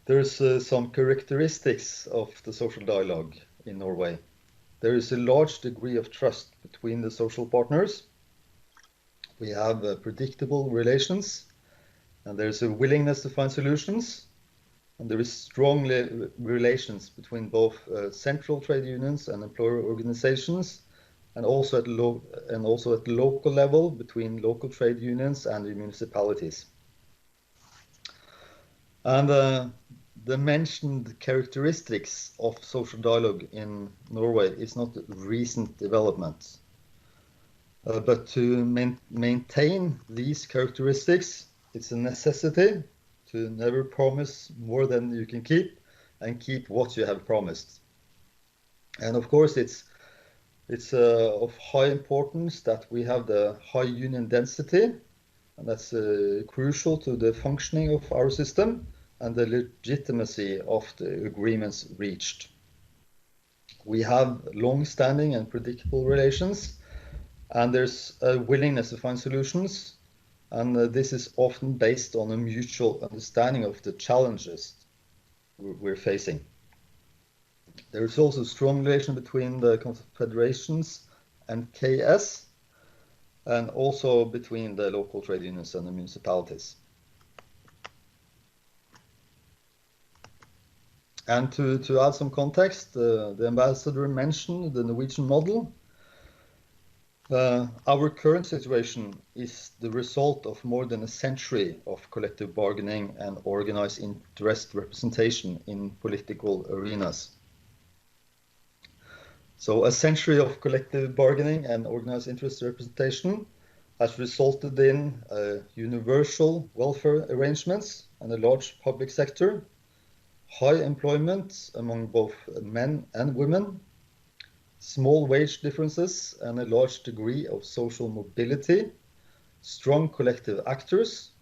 G: there's some characteristics of the social dialogue in Norway. There is a large degree of trust between the social partners. We have predictable relations, and there's a willingness to find solutions. And there is strong relations between both central trade unions and employer organizations and also at the local level between local trade unions and the municipalities. And the mentioned characteristics of social dialogue in Norway is not a recent development. But to maintain these characteristics, it's a necessity to never promise more than you can keep and keep what you have promised. And of course, it's of high importance that we have the high union density, and that's crucial to the functioning of our system and the legitimacy of the agreements reached. We have long-standing and predictable relations, and there's a willingness to find solutions, and this is often based on a mutual understanding of the challenges we're facing. There is also a strong relation between the confederations and KS, and also between the local trade unions and the municipalities. And to add some context, the ambassador mentioned the Norwegian model. Our current situation is the result of more than a century of collective bargaining and organized interest representation in political arenas. So a century of collective bargaining and organized interest representation has resulted in universal welfare arrangements and a large public sector, high employment among both men and women, small wage differences and a large degree of social mobility, strong collective actors,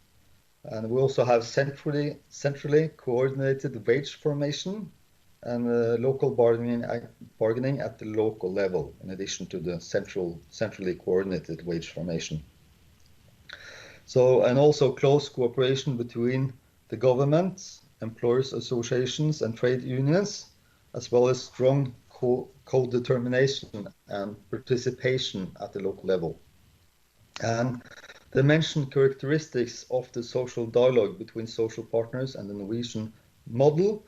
G: and we also have centrally coordinated wage formation and local bargaining at the local level, in addition to the centrally coordinated wage formation. So, and also close cooperation between the government, employers associations and trade unions, as well as strong co-determination and participation at the local level. And the mentioned characteristics of the social dialogue between social partners and the Norwegian model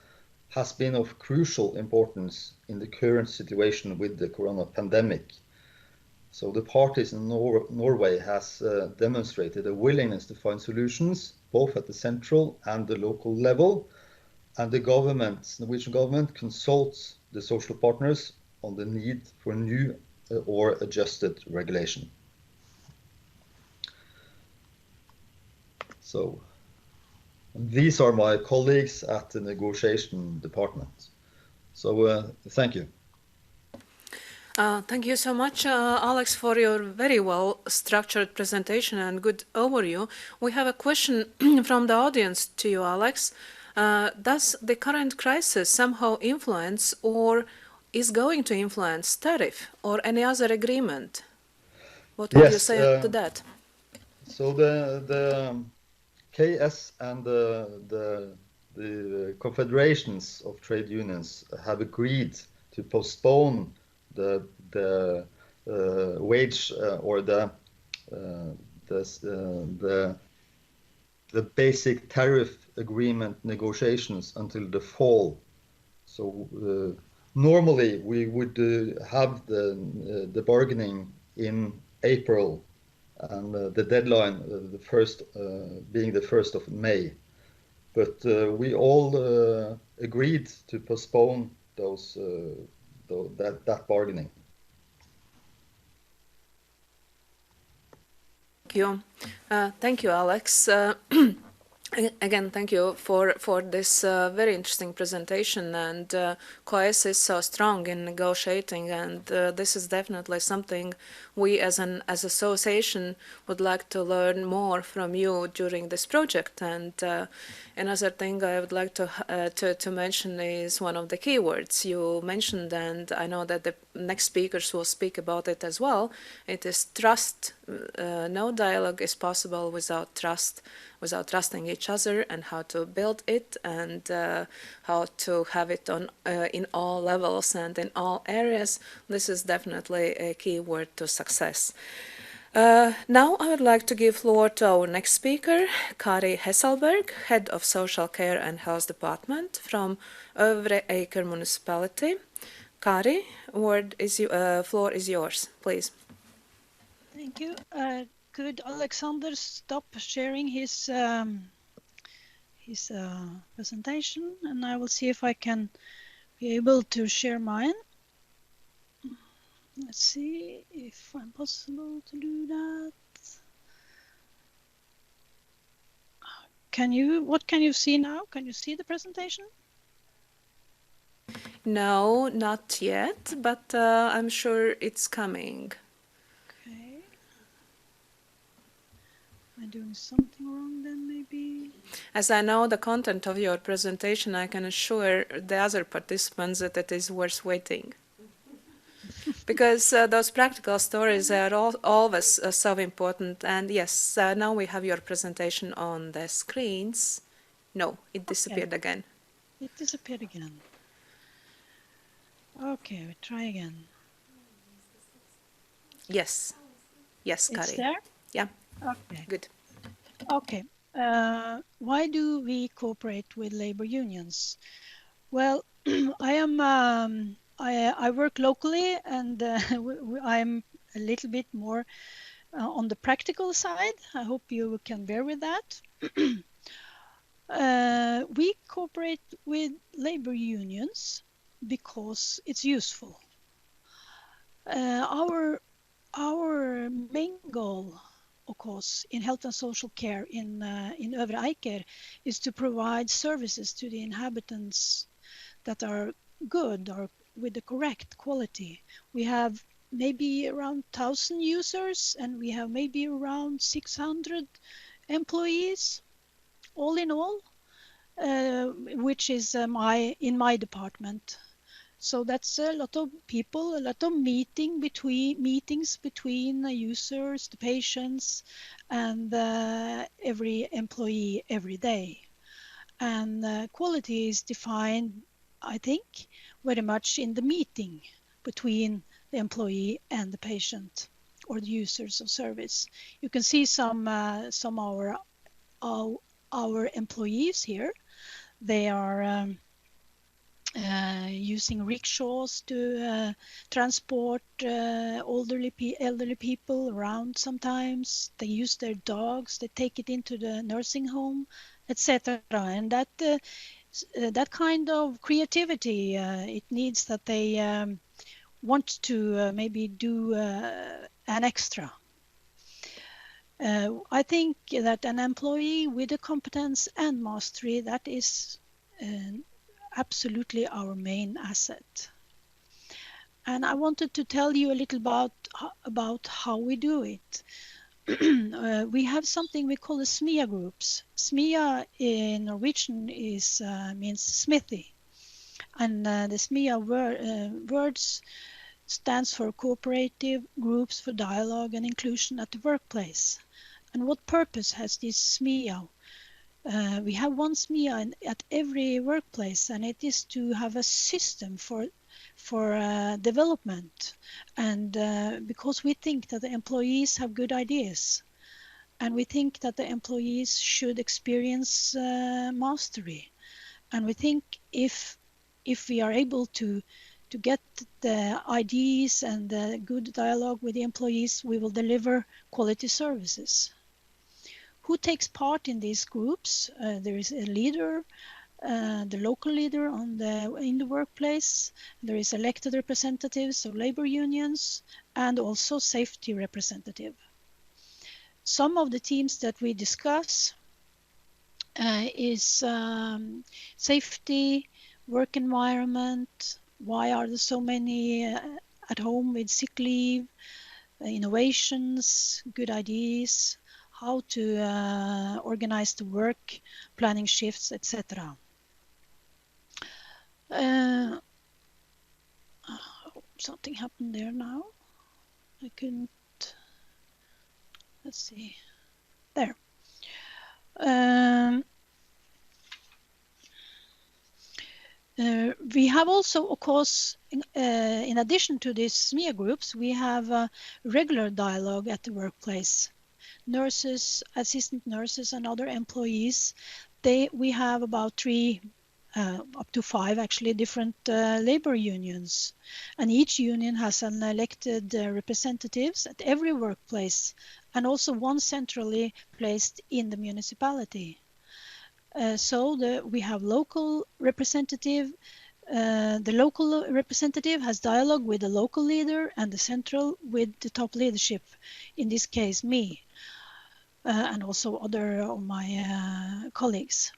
G: has been of crucial importance in the current situation with the corona pandemic. So the parties in Norway has demonstrated a willingness to find solutions both at the central and the local level, and the Norwegian government consults the social partners on the need for new or adjusted regulation. So these are my colleagues at the negotiation department. So thank you.
A: Thank you so much, Alex, for your very well structured presentation and good overview. We have a question from the audience to you, Alex. Does the current crisis somehow influence or is going to influence tariff or any other agreement? What would you say to that?
G: So the KS and the confederations of trade unions have agreed to postpone the wage or the basic tariff agreement negotiations until the fall. So normally we would have the bargaining in April, and the deadline being the 1st of May. But we all agreed to postpone that bargaining.
A: Thank you, Alex. Again, thank you for this very interesting presentation, and KS is so strong in negotiating, and this is definitely something we as an association would like to learn more from you during this project. And another thing I would like to mention is one of the keywords you mentioned, and I know that the next speakers will speak about it as well. It is trust. No dialogue is possible without trust, without trusting each other, and how to build it, and how to have it on in all levels and in all areas. This is definitely a key word to success. Now I would like to give floor to our next speaker, Kari Hesselberg, Head of Social Care and Health Department from Øvre Eiker Municipality. Kari, floor is yours, please.
H: Thank you. Could Alexander stop sharing his presentation, and I will see if I can be able to share mine. Let's see if I'm possible to do that. What can you see now? Can you see the presentation?
A: No, not yet, but I'm sure it's coming.
H: Okay. Am I doing something wrong then, maybe?
A: As I know the content of your presentation, I can assure the other participants that it is worth waiting. Because those practical stories are always so important. And yes, now we have your presentation on the screens. No, it disappeared again.
H: It disappeared again. Okay, we try again.
A: Yes. Yes, Kari.
H: It's there?
A: Yeah.
H: Okay.
A: Good.
H: Okay. Why do we cooperate with labor unions? Well, I work locally, and I'm a little bit more on the practical side. I hope you can bear with that. We cooperate with labor unions because it's useful. Our main goal, of course, in health and social care in Övre Eiker is to provide services to the inhabitants that are good or with the correct quality. We have maybe around 1,000 users, and we have maybe around 600 employees, all in all, which is in my department. So that's a lot of people, a lot of meetings between the users, the patients, and every employee every day. And quality is defined, I think, very much in the meeting between the employee and the patient or the users of service. You can see some of our employees here. They are using rickshaws to transport elderly people around sometimes. They use their dogs, they take it into the nursing home, etc. And that kind of creativity, it needs that they want to maybe do an extra. I think that an employee with a competence and mastery, that is absolutely our main asset. And I wanted to tell you a little about how we do it. We have something we call the SMIA groups. SMIA in Norwegian means smithy, and the SMIA words stands for Cooperative Groups for Dialogue and Inclusion at the Workplace. And what purpose has this SMIA? We have one SMIA at every workplace, and it is to have a system for development, and because we think that the employees have good ideas, and we think that the employees should experience mastery, and we think if we are able to get the ideas and the good dialogue with the employees, we will deliver quality services. Who takes part in these groups? There is a leader, the local leader in the workplace. There is elected representatives of labor unions and also safety representative. Some of the themes that we discuss is safety, work environment, why are there so many at home with sick leave, innovations, good ideas, how to organize the work, planning shifts, etc. Something happened there now. I couldn't. Let's see. There. We have also, of course, in addition to these SMIA groups, we have regular dialogue at the workplace. Nurses, assistant nurses, and other employees. We have about 3 up to 5 actually different labor unions, and each union has an elected representatives at every workplace, and also one centrally placed in the municipality. So we have local representative. The local representative has dialogue with the local leader, and the central with the top leadership, in this case me, and also other of my colleagues.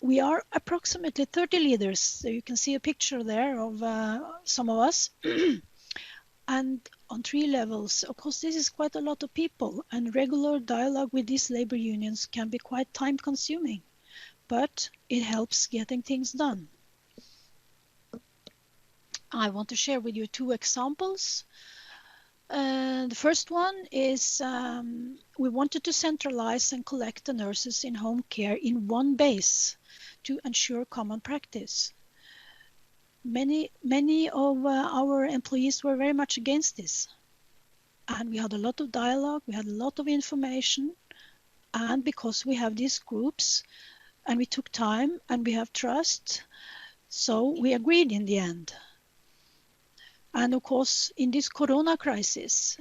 H: We are approximately 30 leaders, so you can see a picture there of some of us. And on 3 levels, of course, this is quite a lot of people, and regular dialogue with these labor unions can be quite time-consuming, but it helps getting things done. I want to share with you 2 examples. The first one is we wanted to centralize and collect the nurses in home care in one base to ensure common practice. Many of our employees were very much against this, and we had a lot of dialogue, we had a lot of information, and because we have these groups and we took time and we have trust, so we agreed in the end. And of course, in this corona crisis,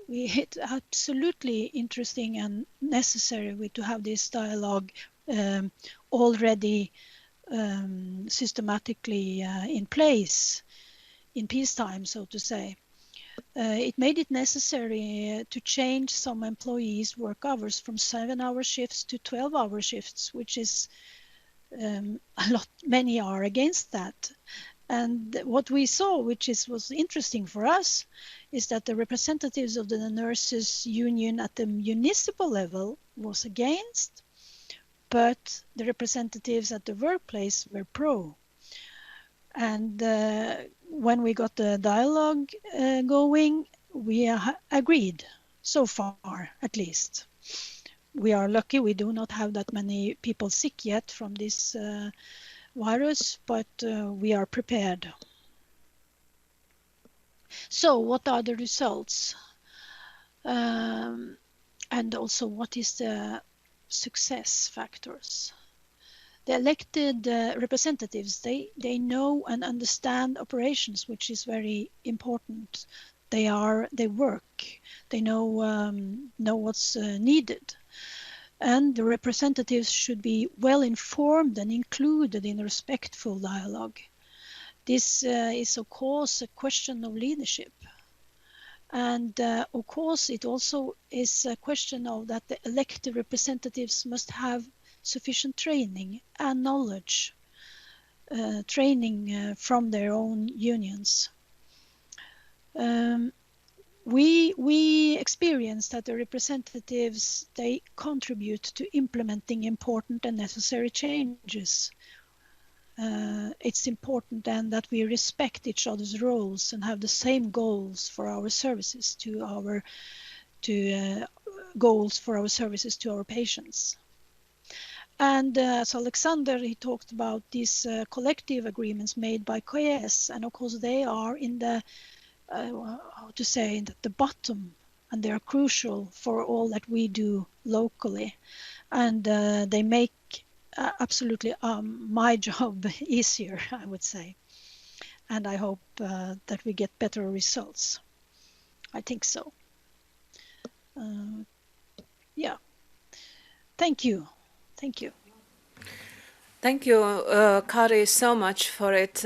H: it's absolutely interesting and necessary to have this dialogue already systematically in place in peacetime, so to say. It made it necessary to change some employees' work hours from 7-hour shifts to 12-hour shifts, which is a lot. Many are against that. And what we saw, which was interesting for us, is that the representatives of the nurses union at the municipal level was against, but the representatives at the workplace were pro. And when we got the dialogue going, we agreed, so far at least. We are lucky we do not have that many people sick yet from this virus, but we are prepared. So what are the results? And also what is the success factors? The elected representatives, they know and understand operations, which is very important. They work, they know what's needed. And the representatives should be well informed and included in respectful dialogue. This is, of course, a question of leadership. And of course, it also is a question of that the elected representatives must have sufficient training and knowledge, training from their own unions. We experience that the representatives, they contribute to implementing important and necessary changes. It's important then that we respect each other's roles and have the same goals for our services goals for our services to our patients. And as Alexander, he talked about these collective agreements made by KS, and of course they are in the how to say, at the bottom, and they are crucial for all that we do locally, and they make absolutely my job easier, I would say, and I hope that we get better results. I think so. Yeah, thank you. Thank you.
A: Thank you, Kari, so much for it.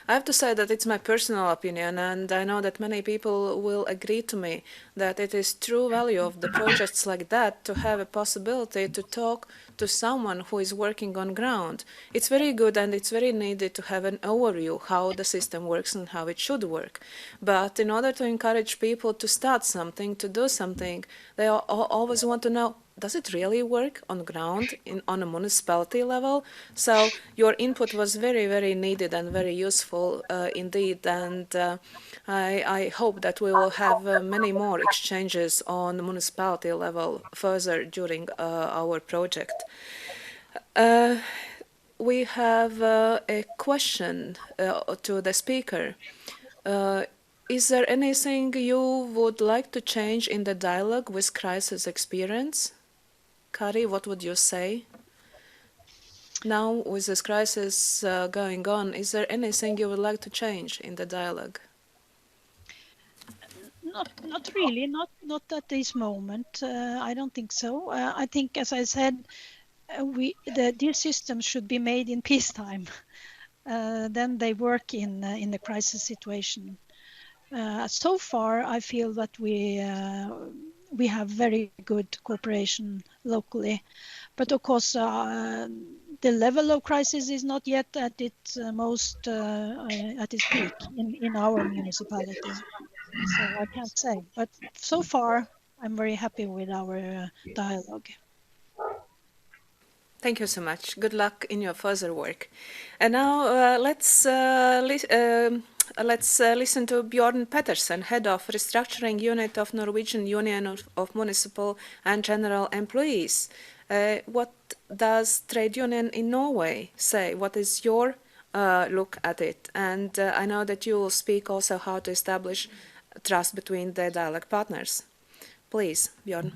A: I have to say that it's my personal opinion, and I know that many people will agree to me that it is true value of the projects like that to have a possibility to talk to someone who is working on ground. It's very good and it's very needed to have an overview how the system works and how it should work. But in order to encourage people to start something, to do something, they always want to know, does it really work on ground on a municipality level? So your input was very, very needed and very useful indeed. And I hope that we will have many more exchanges on the municipality level further during our project. We have a question to the speaker. Is there anything you would like to change in the dialogue with crisis experience? Kari, what would you say? Now, with this crisis going on, is there anything you would like to change in the dialogue?
H: Not really, not at this moment. I don't think so. I think, as I said, these systems should be made in peacetime. Then they work in the crisis situation. So far, I feel that we have very good cooperation locally, but of course, the level of crisis is not yet at its most at its peak in our municipality. So I can't say, but so far, I'm very happy with our dialogue.
A: Thank you so much. Good luck in your further work. And now let's listen to Bjorn Pettersen, Head of Restructuring Unit of Norwegian Union of Municipal and General Employees. What does trade union in Norway say? What is your look at it? And I know that you will speak also how to establish trust between the dialogue partners. Please, Bjorn.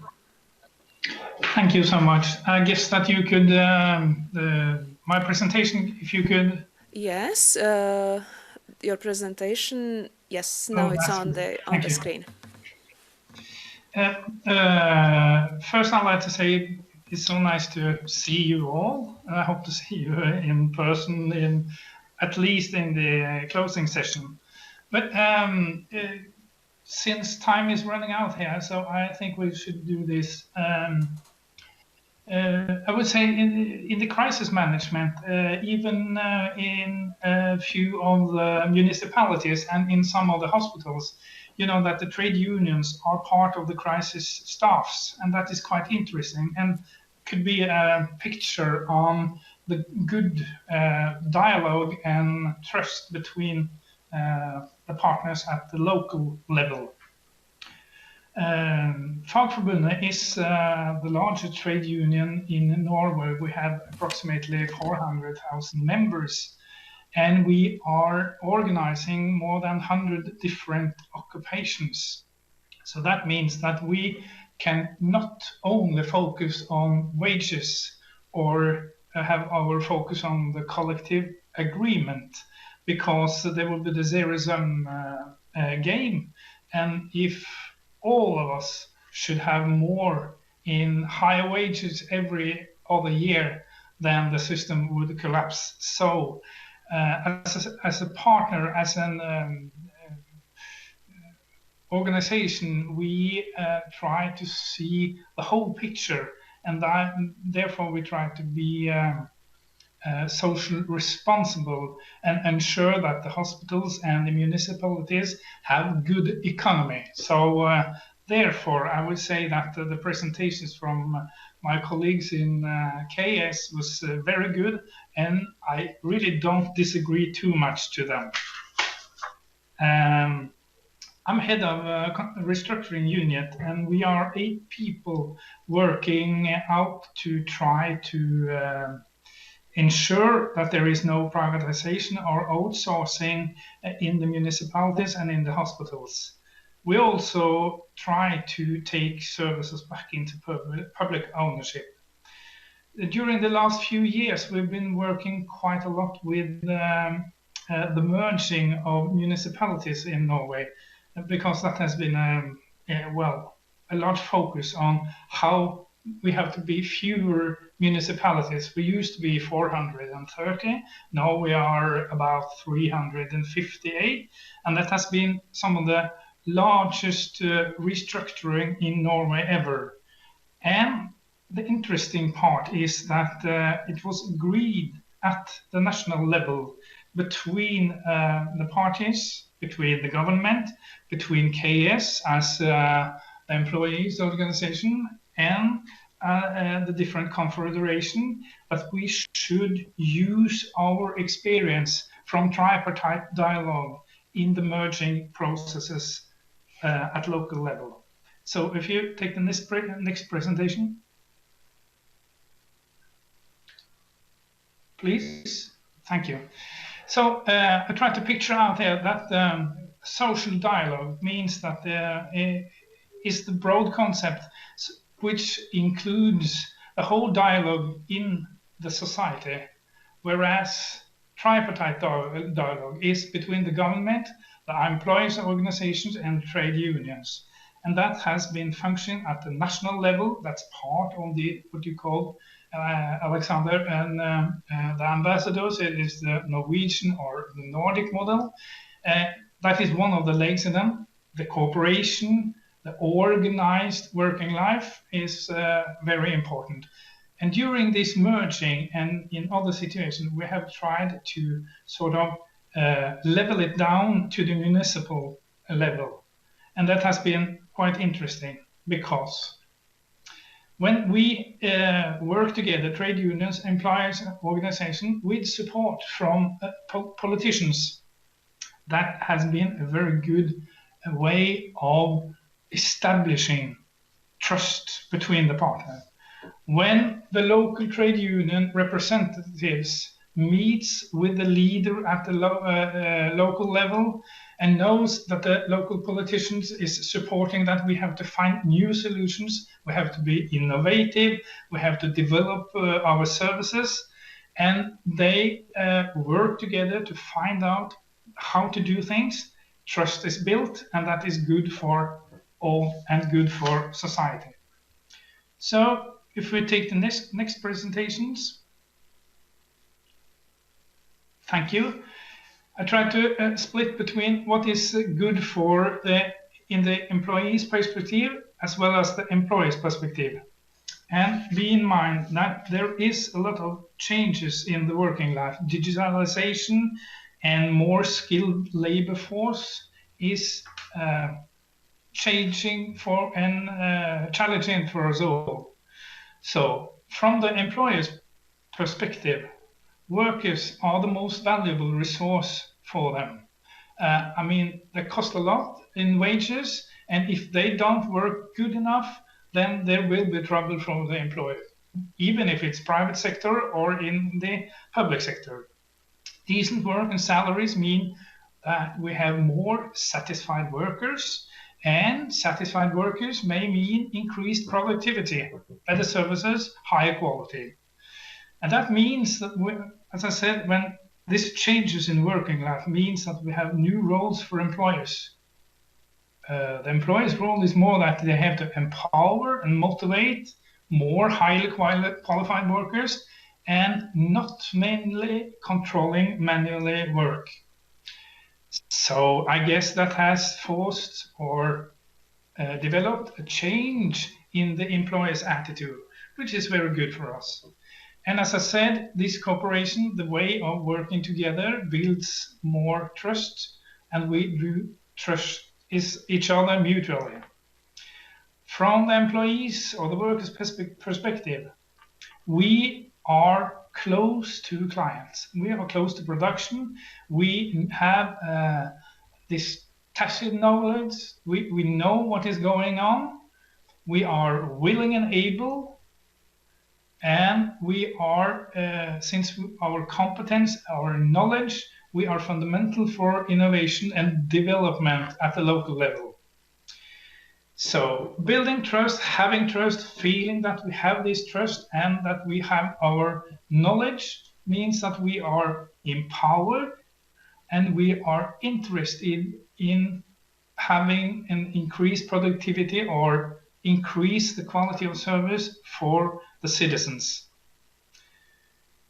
I: Thank you so much. I guess that you could, my presentation, if you could.
A: Yes, your presentation. Yes, now it's on the screen.
I: First, I'd like to say it's so nice to see you all, and I hope to see you in person, at least in the closing session. But since time is running out here, so I think we should do this. I would say in the crisis management, even in a few of the municipalities and in some of the hospitals, you know that the trade unions are part of the crisis staffs, and that is quite interesting and could be a picture on the good dialogue and trust between the partners at the local level. Fagforbundet is the largest trade union in Norway. We have approximately 400,000 members, and we are organizing more than 100 different occupations. So that means that we can not only focus on wages or have our focus on the collective agreement, because there will be the zero-sum game. And if all of us should have more in higher wages every other year, then the system would collapse. So as a partner, as an organization, we try to see the whole picture, and therefore we try to be socially responsible and ensure that the hospitals and the municipalities have good economy. So therefore, I would say that the presentations from my colleagues in KS was very good, and I really don't disagree too much to them. I'm head of a restructuring unit, and we are 8 people working out to try to ensure that there is no privatization or outsourcing in the municipalities and in the hospitals. We also try to take services back into public ownership. During the last few years, we've been working quite a lot with the merging of municipalities in Norway, because that has been a large focus on how we have to be fewer municipalities. We used to be 430, now we are about 358, and that has been some of the largest restructuring in Norway ever. And the interesting part is that it was agreed at the national level between the parties, between the government, between KS as the employees organization, and the different confederation, that we should use our experience from tripartite dialogue in the merging processes at local level. So if you take the next presentation, please. Thank you. So I tried to picture out there that social dialogue means that is the broad concept which includes a whole dialogue in the society, whereas tripartite dialogue is between the government, the employees' organizations, and trade unions. And that has been functioning at the national level. That's part of the, what you call, Alexander, and the ambassadors. It is the Norwegian or the Nordic model. That is one of the legs in them. The cooperation, the organized working life is very important. And during this merging and in other situations, we have tried to sort of level it down to the municipal level. And that has been quite interesting because when we work together, trade unions, employers, organizations, with support from politicians, that has been a very good way of establishing trust between the partners. When the local trade union representatives meets with the leader at the local level and knows that the local politicians is supporting that, we have to find new solutions, we have to be innovative, we have to develop our services, and they work together to find out how to do things. Trust is built, and that is good for all and good for society. So if we take the next presentations. Thank you. I tried to split between what is good for in the employee's perspective as well as the employee's perspective. And be in mind that there is a lot of changes in the working life. Digitalization and more skilled labor force is changing for and challenging for us all. So from the employer's perspective, workers are the most valuable resource for them. I mean, they cost a lot in wages, and if they don't work good enough, then there will be trouble from the employer, even if it's private sector or in the public sector. Decent work and salaries mean that we have more satisfied workers, and satisfied workers may mean increased productivity, better services, higher quality. And that means that, as I said, when this changes in working life means that we have new roles for employers. The employer's role is more that they have to empower and motivate more highly qualified workers and not mainly controlling manually work. So I guess that has forced or developed a change in the employer's attitude, which is very good for us. And as I said, this cooperation, the way of working together, builds more trust, and we do trust each other mutually. From the employees or the workers' perspective, we are close to clients. We are close to production. We have this tacit knowledge. We know what is going on. We are willing and able. And we are, since our competence, our knowledge, we are fundamental for innovation and development at the local level. So building trust, having trust, feeling that we have this trust and that we have our knowledge means that we are empowered and we are interested in having an increased productivity or increase the quality of service for the citizens.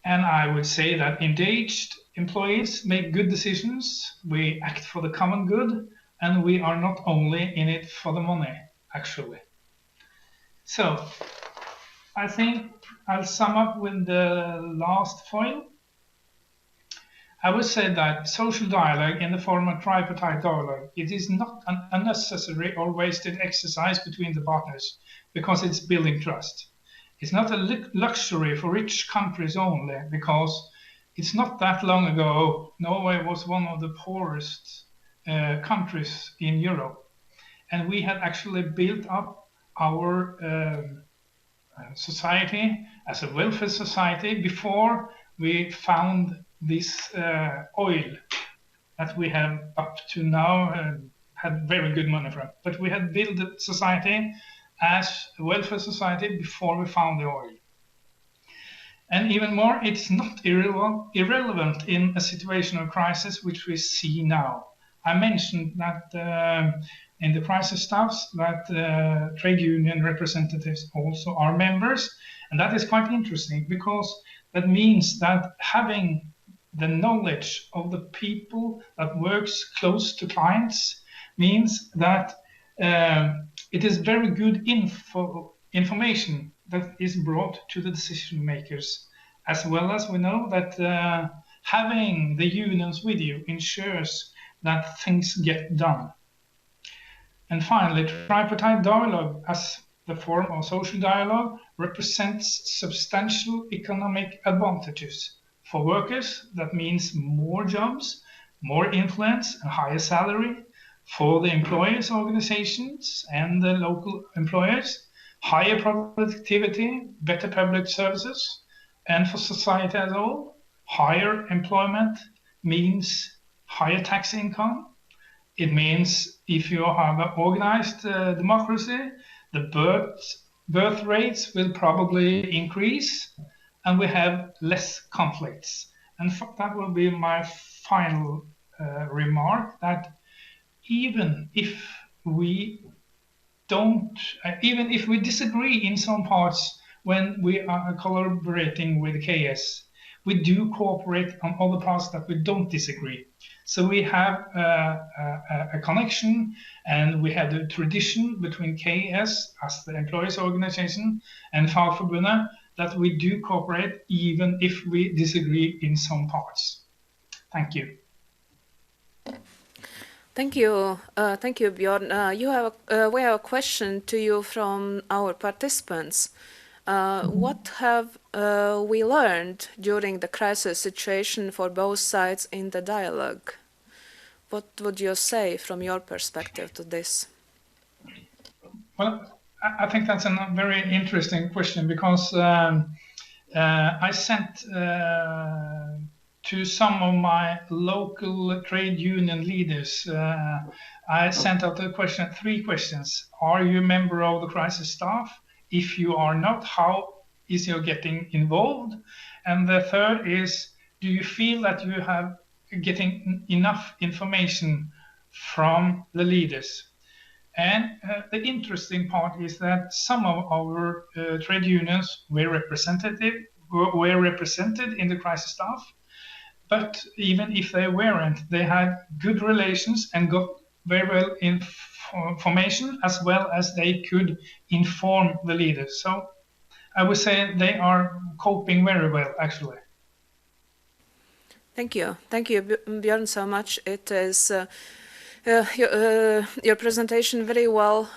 I: And I would say that engaged employees make good decisions, we act for the common good, and we are not only in it for the money, actually. So I think I'll sum up with the last foil. I would say that social dialogue in the form of tripartite dialogue, it is not an unnecessary or wasted exercise between the partners because it's building trust. It's not a luxury for rich countries only because it's not that long ago Norway was one of the poorest countries in Europe, and we had actually built up our society as a welfare society before we found this oil that we have up to now had very good money from. But we had built the society as a welfare society before we found the oil. And even more, it's not irrelevant in a situation of crisis which we see now. I mentioned that in the crisis staffs that trade union representatives also are members, and that is quite interesting because that means that having the knowledge of the people that works close to clients means that it is very good information that is brought to the decision makers, as well as we know that having the unions with you ensures that things get done. And finally, tripartite dialogue as the form of social dialogue represents substantial economic advantages. For workers, that means more jobs, more influence and higher salary. For the employers' organizations and the local employers, higher productivity, better public services. And for society as a whole, higher employment means higher tax income. It means if you have an organized democracy, the birth rates will probably increase and we have less conflicts. And that will be my final remark, that even if we disagree in some parts when we are collaborating with KS, we do cooperate on other parts that we don't disagree. So we have a connection, and we have the tradition between KS as the employers organization and Fagforbundet that we do cooperate even if we disagree in some parts. Thank you.
A: Thank you, Björn. We have a question to you from our participants. What have we learned during the crisis situation for both sides in the dialogue? What would you say from your perspective to this?
I: Well, I think that's a very interesting question because I sent to some of my local trade union leaders, I sent out three questions. Are you a member of the crisis staff? If you are not, how is you getting involved? And the third is, do you feel that you have getting enough information from the leaders? And the interesting part is that some of our trade unions were represented in the crisis staff, but even if they weren't, they had good relations and got very well information as well as they could inform the leaders. So I would say they are coping very well, actually.
A: Thank you, Björn, so much. It is your presentation very well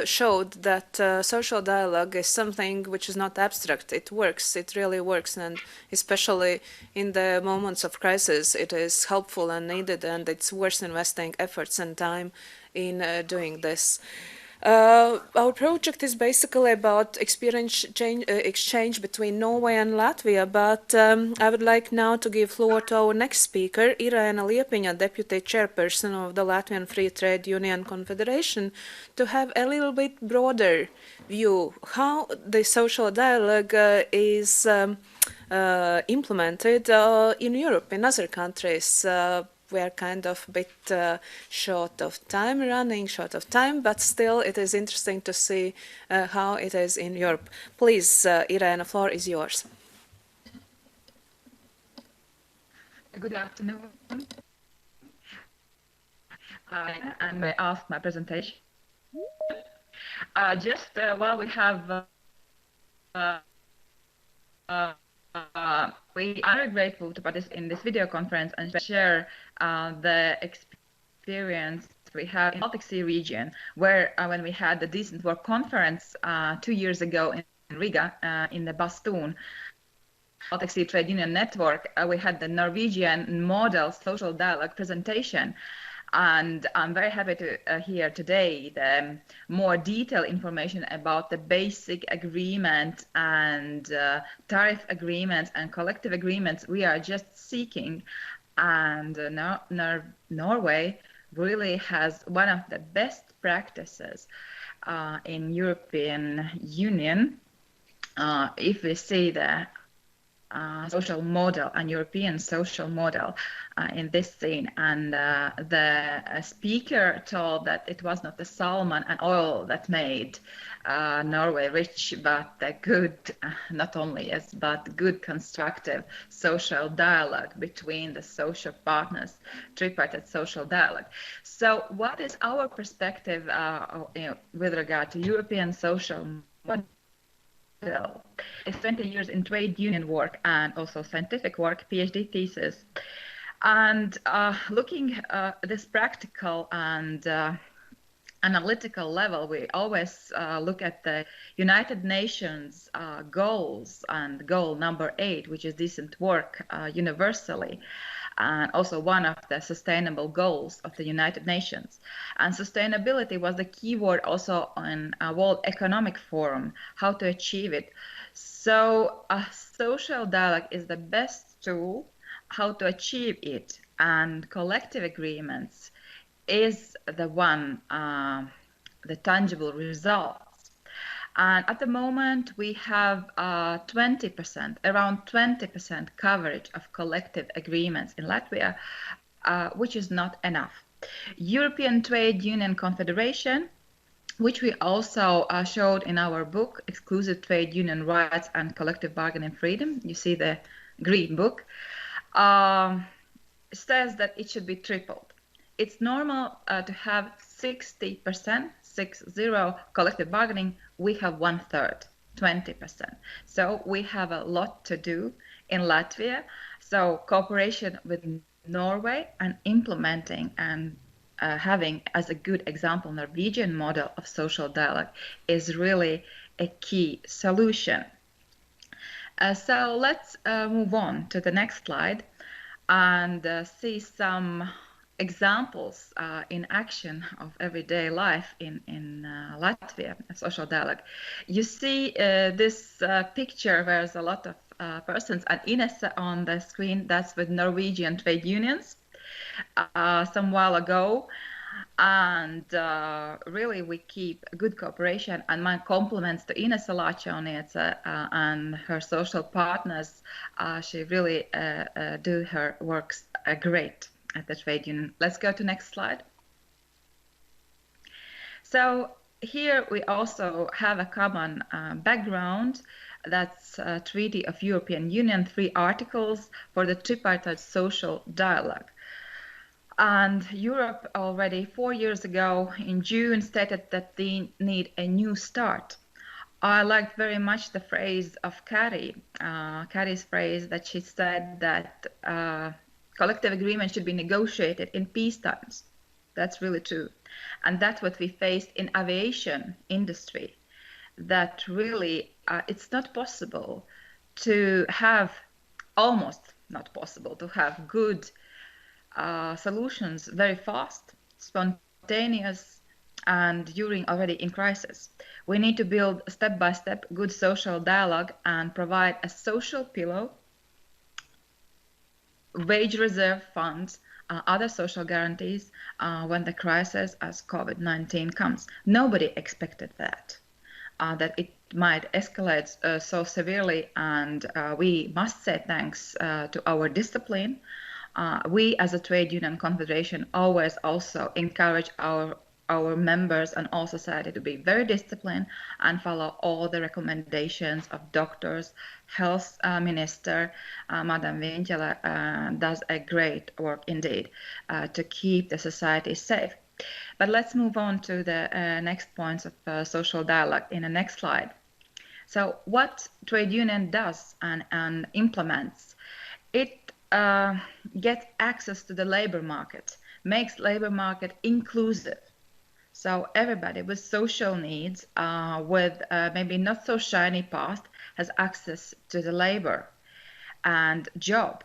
A: showed that social dialogue is something which is not abstract. It works. It really works, and especially in the moments of crisis, it is helpful and needed, and it's worth investing efforts and time in doing this. Our project is basically about exchange between Norway and Latvia, but I would like now to give floor to our next speaker, Irēna Liepiņa, Deputy Chairperson of the Latvian Free Trade Union Confederation, to have a little bit broader view how the social dialogue is implemented in Europe, in other countries. We are kind of a bit short of time, but still it is interesting to see how it is in Europe. Please, Irēna, the floor is yours.
J: Good afternoon. And I asked my presentation. While we have we are grateful to participate in this video conference and share the experience we have in the Baltic Sea region, where when we had the Decent Work Conference 2 years ago in Riga, in the Bastun Baltic Sea Trade Union Network, we had the Norwegian model social dialogue presentation. And I'm very happy to hear today the more detailed information about the basic agreement and tariff agreements and collective agreements we are just seeking. And Norway really has one of the best practices in European Union. If we see the social model, and European social model in this scene. And the speaker told that it was not the salmon and oil that made Norway rich, but the good, not only yes, but good constructive social dialogue between the social partners, tripartite social dialogue. So what is our perspective with regard to European social model? It's 20 years in trade union work and also scientific work, PhD thesis. And looking at this practical and analytical level, we always look at the United Nations goals, and goal number 8, which is decent work universally, and also one of the sustainable goals of the United Nations. And sustainability was the key word also on World Economic Forum, how to achieve it. So social dialogue is the best tool how to achieve it, and collective agreements is the one, the tangible results. And at the moment we have 20%, around 20% coverage of collective agreements in Latvia, which is not enough. European Trade Union Confederation, which we also showed in our book, Exclusive Trade Union Rights and Collective Bargaining Freedom, you see the green book, says that it should be tripled. It's normal to have 60%, 60 collective bargaining. We have 1/3, 20%. So we have a lot to do in Latvia. So cooperation with Norway and implementing and having as a good example Norwegian model of social dialogue is really a key solution. So let's move on to the next slide and see some examples in action of everyday life in Latvia, social dialogue. You see this picture where there's a lot of persons, and Ines on the screen, that's with Norwegian trade unions some while ago. And really we keep good cooperation, and my compliments to Ines Alačauniece and her social partners. She really do her works great at the trade union. Let's go to next slide. So here we also have a common background. That's a Treaty of European Union, 3 articles for the tripartite social dialogue. And Europe already 4 years ago in June stated that they need a new start. I liked very much the phrase of Kari's phrase that she said that collective agreement should be negotiated in peace times. That's really true. And that's what we faced in aviation industry, that really it's not possible to have, almost not possible to have good solutions very fast, spontaneous, and during already in crisis. We need to build step-by-step good social dialogue and provide a social pillow, wage reserve funds, other social guarantees when the crisis as COVID-19 comes. Nobody expected that it might escalate so severely, and we must say thanks to our discipline. We as a trade union confederation always also encourage our members and all society to be very disciplined and follow all the recommendations of doctors. Health Minister Madam Vienķele does a great work indeed to keep the society safe. But let's move on to the next points of social dialogue in the next slide. So what trade union does and implements, it gets access to the labor market, makes labor market inclusive. So everybody with social needs, with maybe not so shiny past, has access to the labor and job.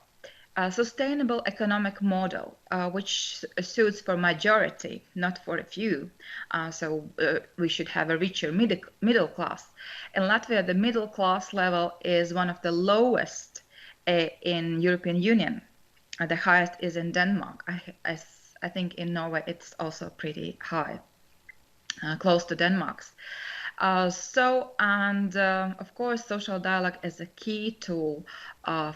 J: A sustainable economic model, which suits for majority, not for a few. So we should have a richer middle class. In Latvia, the middle class level is one of the lowest in European Union. The highest is in Denmark. I think in Norway it's also pretty high, close to Denmark's. Of course, social dialogue is a key tool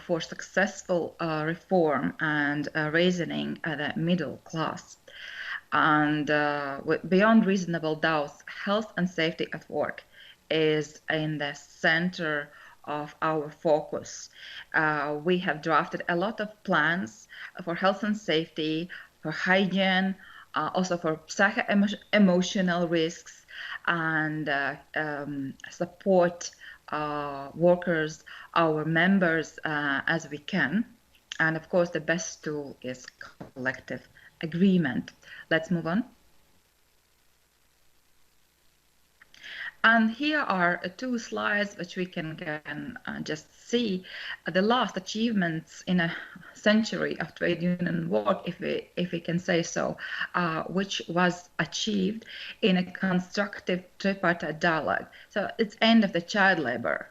J: for successful reform and raising the middle class. And beyond reasonable doubts, health and safety at work is in the center of our focus. We have drafted a lot of plans for health and safety, for hygiene, also for psycho-emotional risks, and support workers, our members as we can. And of course, the best tool is collective agreement. Let's move on. And here are two slides which we can just see the last achievements in a century of trade union work, if we can say so, which was achieved in a constructive tripartite dialogue. So it's end of the child labor.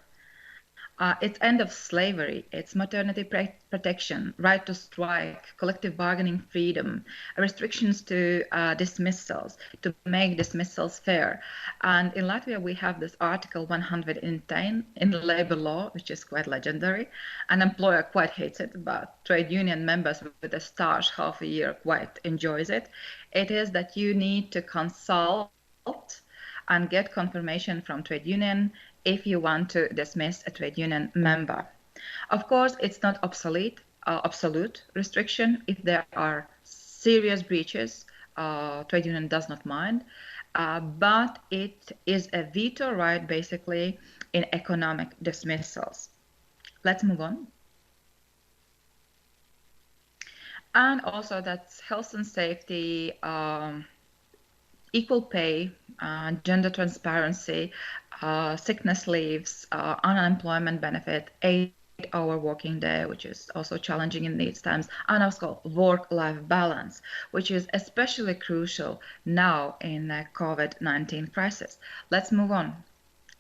J: It's end of slavery, it's maternity protection, right to strike, collective bargaining freedom, restrictions to dismissals, to make dismissals fair. And in Latvia, we have this Article 110 in the labor law, which is quite legendary. An employer quite hates it, but trade union members with a stage half a year quite enjoys it. It is that you need to consult and get confirmation from trade union if you want to dismiss a trade union member. Of course, it's not absolute restriction. If there are serious breaches, trade union does not mind, but it is a veto right basically in economic dismissals. Let's move on. And also that's health and safety, equal pay, gender transparency, sickness leaves, unemployment benefit, 8-hour working day, which is also challenging in these times, and also work-life balance, which is especially crucial now in the COVID-19 crisis. Let's move on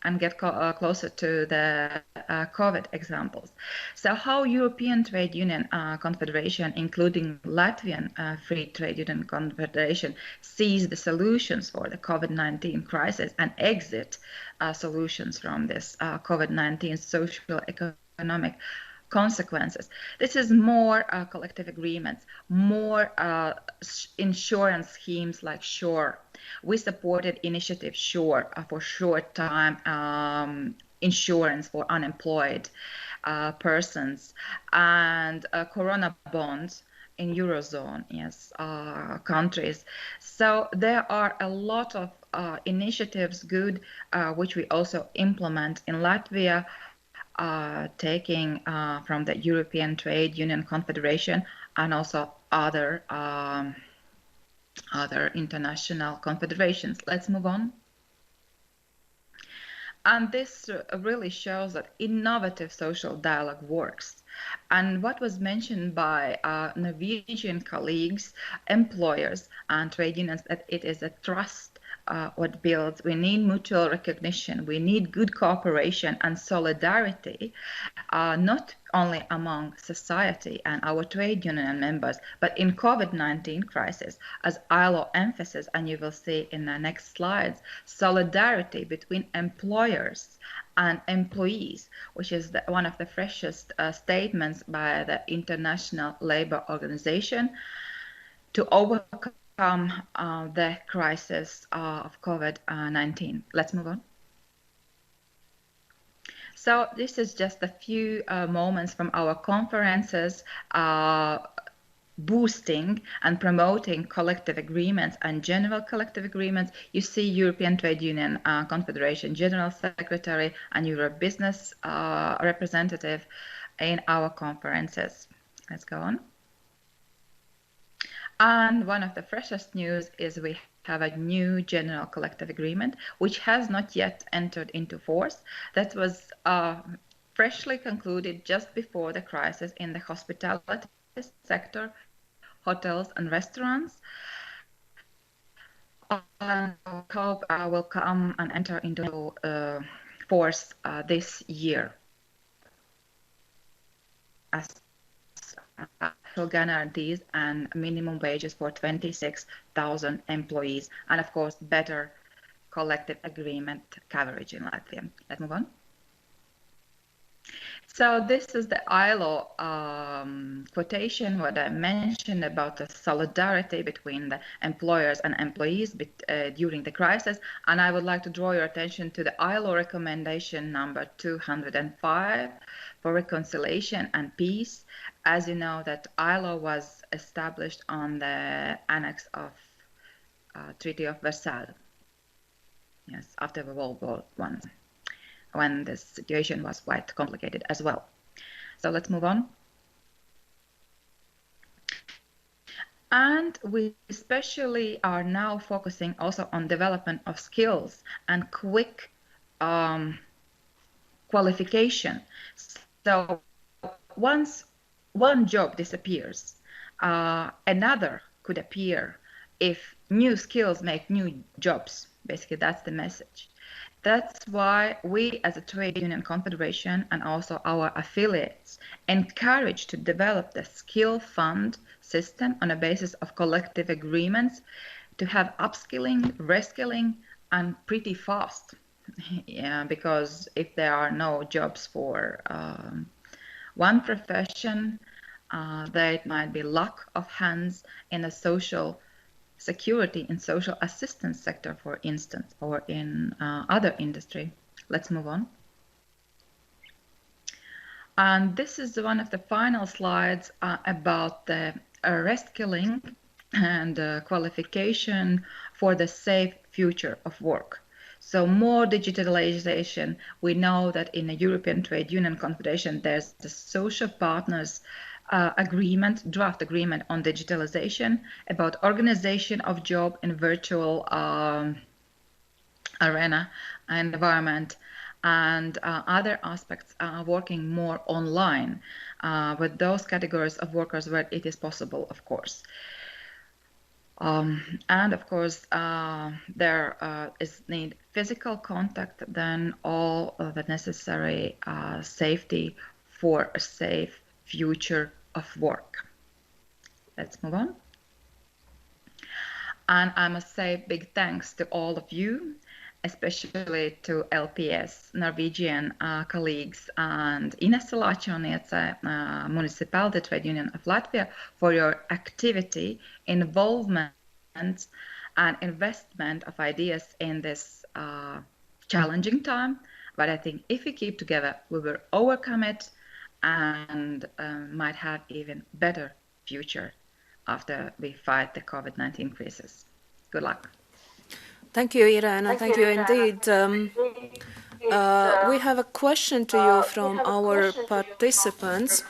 J: and get closer to the COVID examples. So how European Trade Union Confederation, including Latvian Free Trade Union Confederation, sees the solutions for the COVID-19 crisis and exit solutions from this COVID-19 social economic consequences. This is more collective agreements, more insurance schemes like SURE. We supported initiative SURE for short-time insurance for unemployed persons, and Corona bonds in Eurozone, yes, countries. So there are a lot of initiatives, good, which we also implement in Latvia, taking from the European Trade Union Confederation and also other international confederations. Let's move on. And this really shows that innovative social dialogue works. And what was mentioned by Norwegian colleagues, employers, and trade unions, that it is a trust what builds. We need mutual recognition. We need good cooperation and solidarity, not only among society and our trade union members, but in COVID-19 crisis, as ILO emphasizes, and you will see in the next slides, solidarity between employers and employees, which is one of the freshest statements by the International Labour Organization to overcome the crisis of COVID-19. Let's move on. So this is just a few moments from our conferences boosting and promoting collective agreements and general collective agreements. You see European Trade Union Confederation General Secretary and Europe Business representative in our conferences. Let's go on. And one of the freshest news is we have a new general collective agreement, which has not yet entered into force. That was freshly concluded just before the crisis in the hospitality sector, hotels and restaurants. And hope will come and enter into force this year. As guarantees and minimum wages for 26,000 employees, and of course better collective agreement coverage in Latvia. Let's move on. So this is the ILO quotation, what I mentioned about the solidarity between the employers and employees during the crisis. And I would like to draw your attention to the ILO recommendation number 205 for reconciliation and peace. As you know, that ILO was established on the annex of Treaty of Versailles, yes, after the World War I, when the situation was quite complicated as well. So let's move on. And we especially are now focusing also on development of skills and quick qualification. So once one job disappears, another could appear if new skills make new jobs. Basically, that's the message. That's why we as a trade union confederation and also our affiliates encourage to develop the skill fund system on a basis of collective agreements to have upskilling, reskilling, and pretty fast. Yeah, because if there are no jobs for one profession, there might be lack of hands in a social security and social assistance sector, for instance, or in other industry. Let's move on. And this is one of the final slides about the reskilling and qualification for the safe future of work. So more digitalization. We know that in the European Trade Union Confederation, there's the social partners agreement, draft agreement on digitalization about organization of job in virtual arena environment, and other aspects working more online with those categories of workers where it is possible, of course. And of course, there is need physical contact, then all of the necessary safety for a safe future of work. Let's move on. And I must say big thanks to all of you, especially to LPS, Norwegian colleagues, and Ines Lačoniece, Municipality Trade Union of Latvia, for your activity, involvement, and investment of ideas in this challenging time. But I think if we keep together, we will overcome it and might have even better future after we fight the COVID-19 crisis. Good luck.
A: Thank you, Irena. Thank you indeed. We have a question to you from our participants.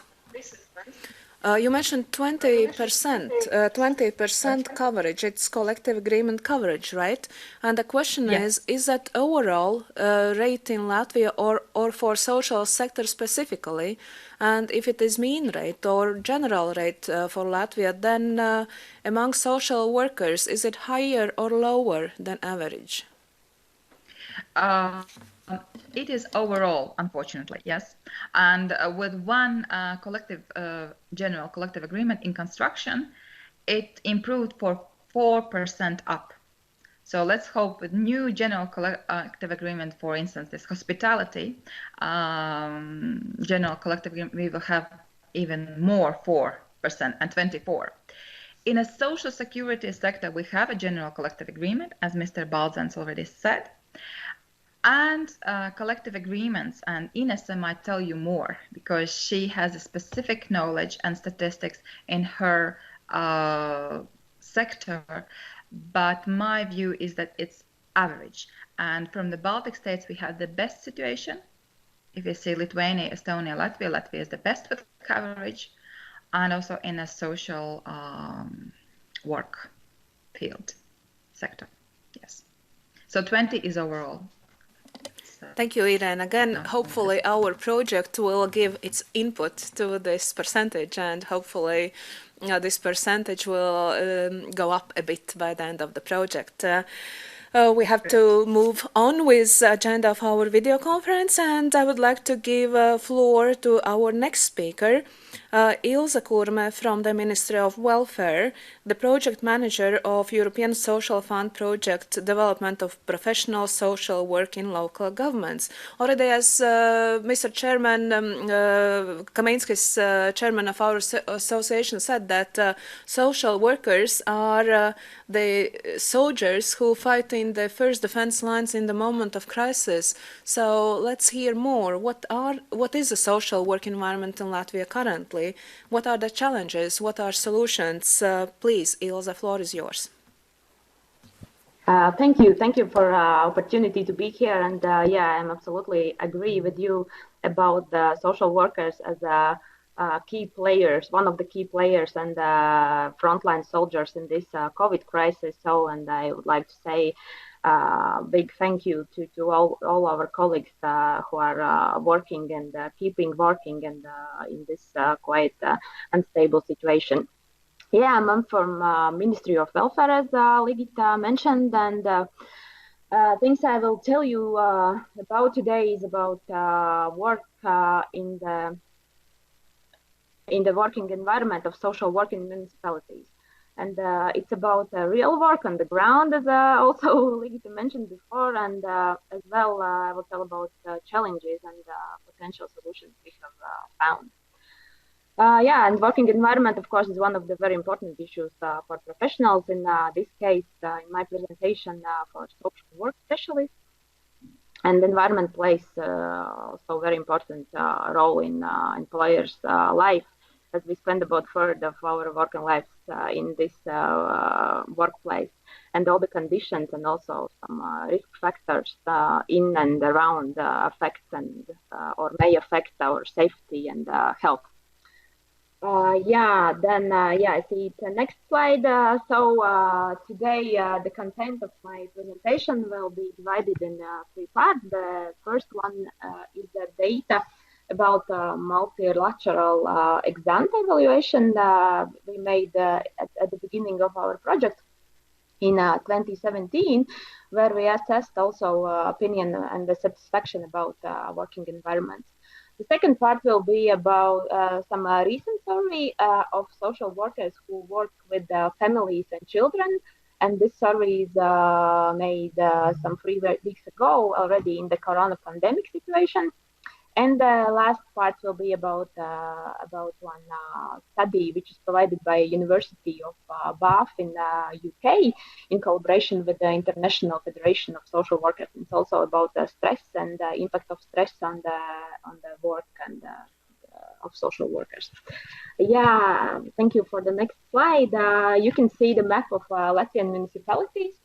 A: You mentioned 20% coverage. It's collective agreement coverage, right? And the question is that overall rate in Latvia or for social sector specifically? And if it is mean rate or general rate for Latvia, then among social workers, is it higher or lower than average?
J: It is overall, unfortunately, yes. And with one general collective agreement in construction, it improved for 4% up. So let's hope with new general collective agreement, for instance, this hospitality general collective agreement, we will have even more 4% and 24%. In a social security sector, we have a general collective agreement, as Mr. Balzans already said. And collective agreements, and Ines might tell you more because she has a specific knowledge and statistics in her sector. But my view is that it's average. And from the Baltic states, we have the best situation. If you see Lithuania, Estonia, Latvia is the best with coverage, and also in a social work field sector. Yes. So 20 is overall.
A: Thank you, Irene. Again, hopefully our project will give its input to this percentage, and hopefully this percentage will go up a bit by the end of the project. We have to move on with the agenda of our video conference, and I would like to give floor to our next speaker, Ilse Kurme from the Ministry of Welfare, the project manager of European Social Fund project development of professional social work in local governments. Already as Mr. Chairman Kaminskis, chairman of our association, said that social workers are the soldiers who fight in the first defense lines in the moment of crisis. So let's hear more. What is the social work environment in Latvia currently? What are the challenges? What are solutions? Please, Ilse, the floor is yours.
K: Thank you for opportunity to be here, and I'm absolutely agree with you about the social workers as key players, one of the key players and frontline soldiers in this COVID crisis. So, and I would like to say big thank you to all our colleagues who are working and keeping working and in this quite unstable situation. Yeah, I'm from Ministry of Welfare, as Ligita mentioned, and things I will tell you about today is about work in the working environment of social work in municipalities. And it's about real work on the ground, as also Ligita mentioned before, and as well I will tell about challenges and potential solutions we have found. And working environment, of course, is one of the very important issues for professionals. In this case, in my presentation for social work specialists, and the environment plays also very important role in employers' life, as we spend about a third of our working lives in this workplace, and all the conditions and also some risk factors in and around affect and or may affect our safety and health. I see the next slide. Today the content of my presentation will be divided in three parts. The first one is the data about multilateral ex-ante evaluation we made at the beginning of our project in 2017, where we assessed also opinion and the satisfaction about working environments. The second part will be about some recent survey of social workers who work with families and children. And this survey is made some 3 weeks ago already in the corona pandemic situation. And the last part will be about one study which is provided by University of Bath in UK in collaboration with the International Federation of Social Workers. It's also about stress and the impact of stress on the work and of social workers. Yeah, thank you for the next slide. You can see the map of Latvian municipalities.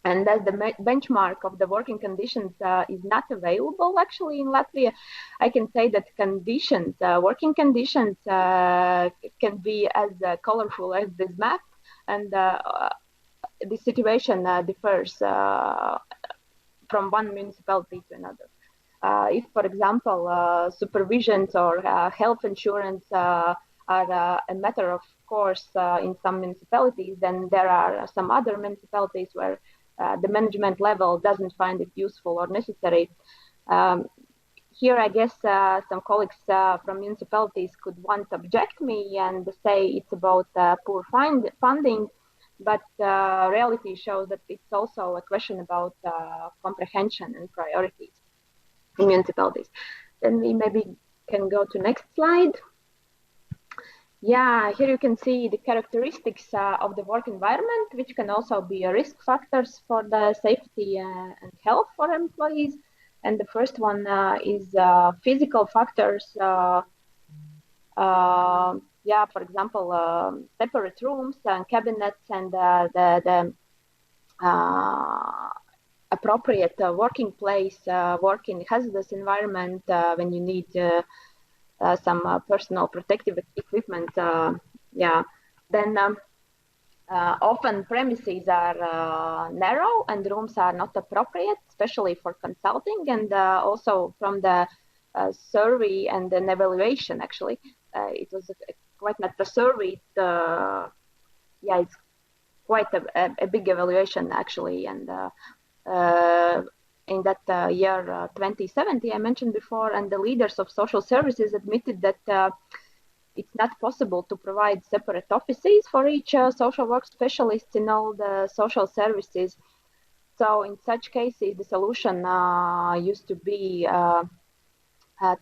K: And as the benchmark of the working conditions is not available actually in Latvia, I can say that conditions, working conditions can be as colorful as this map, and the situation differs from one municipality to another. If, for example, supervisions or health insurance are a matter of course in some municipalities, then there are some other municipalities where the management level doesn't find it useful or necessary. Here, I guess some colleagues from municipalities could want to object me and say it's about poor funding, but reality shows that it's also a question about comprehension and priorities in municipalities. Then we maybe can go to next slide. Yeah, here you can see the characteristics of the work environment, which can also be risk factors for the safety and health for employees. And the first one is physical factors. For example, separate rooms and cabinets and the appropriate working place, work in hazardous environment when you need some personal protective equipment. Then often premises are narrow and rooms are not appropriate, especially for consulting, and also from the survey and an evaluation. Actually, it was quite not a survey. It's quite a big evaluation actually, and in that year 2070 I mentioned before, and the leaders of social services admitted that it's not possible to provide separate offices for each social work specialist in all the social services. So in such cases, the solution used to be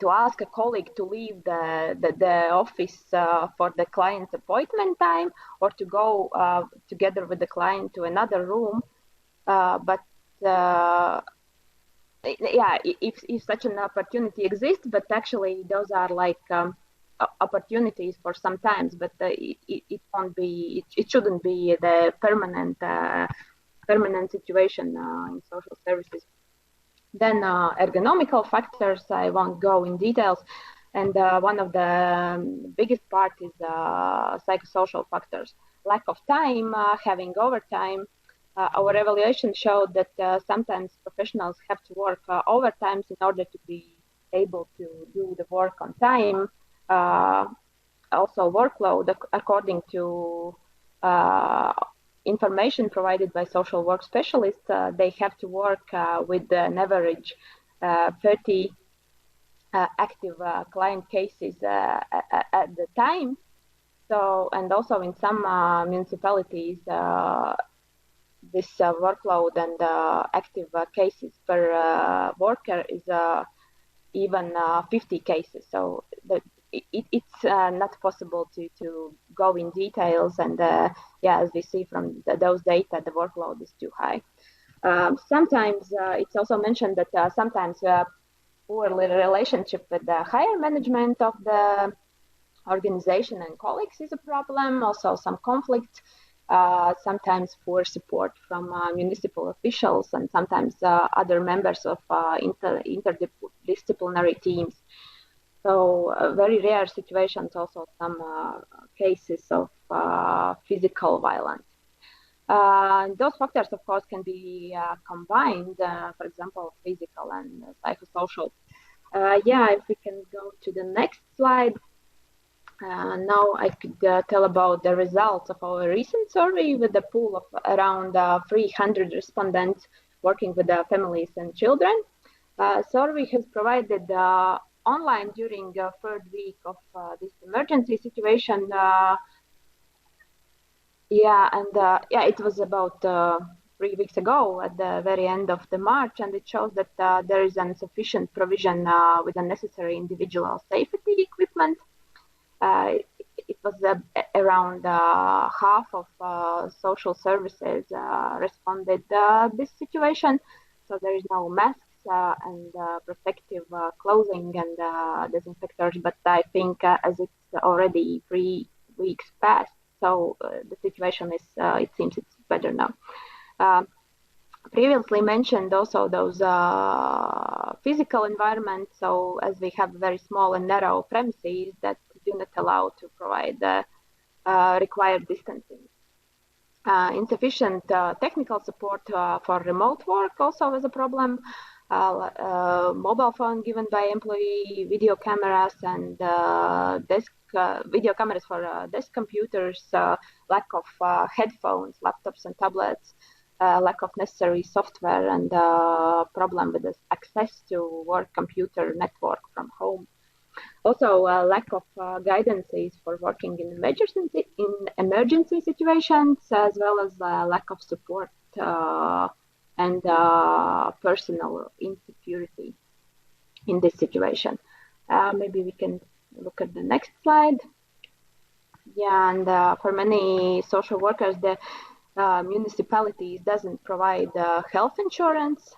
K: to ask a colleague to leave the office for the client's appointment time, or to go together with the client to another room. If such an opportunity exists, but actually those are like opportunities for some times, but it won't be, it shouldn't be the permanent situation in social services. Then ergonomical factors, I won't go in details. And one of the biggest part is psychosocial factors. Lack of time, having overtime. Our evaluation showed that sometimes professionals have to work overtimes in order to be able to do the work on time. Also workload, according to information provided by social work specialists, they have to work with an average 30 active client cases at the time. So, and also in some municipalities, this workload and active cases per worker is even 50 cases. So it's not possible to go in details, and as we see from those data, the workload is too high. Sometimes it's also mentioned that sometimes poor relationship with the higher management of the organization and colleagues is a problem. Also some conflict, sometimes poor support from municipal officials, and sometimes other members of interdisciplinary teams. So very rare situations, also some cases of physical violence. Those factors, of course, can be combined, for example, physical and psychosocial. If we can go to the next slide. Now I could tell about the results of our recent survey with a pool of around 300 respondents working with families and children. Survey has provided online during the third week of this emergency situation. It was about 3 weeks ago at the very end of the March, and it shows that there is insufficient provision with the necessary individual safety equipment. It was around half of social services responded this situation. So there is no masks and protective clothing and disinfectors, but I think as it's already 3 weeks past, so the situation is, it seems it's better now. Previously mentioned also those physical environments. So as we have very small and narrow premises that do not allow to provide the required distancing. Insufficient technical support for remote work also is a problem. Mobile phone given by employee, video cameras and video cameras for desk computers, lack of headphones, laptops and tablets, lack of necessary software, and problem with this access to work computer network from home. Also, lack of guidances for working in emergency situations, as well as lack of support and personal insecurity in this situation. Maybe we can look at the next slide. And for many social workers, the municipalities doesn't provide health insurance,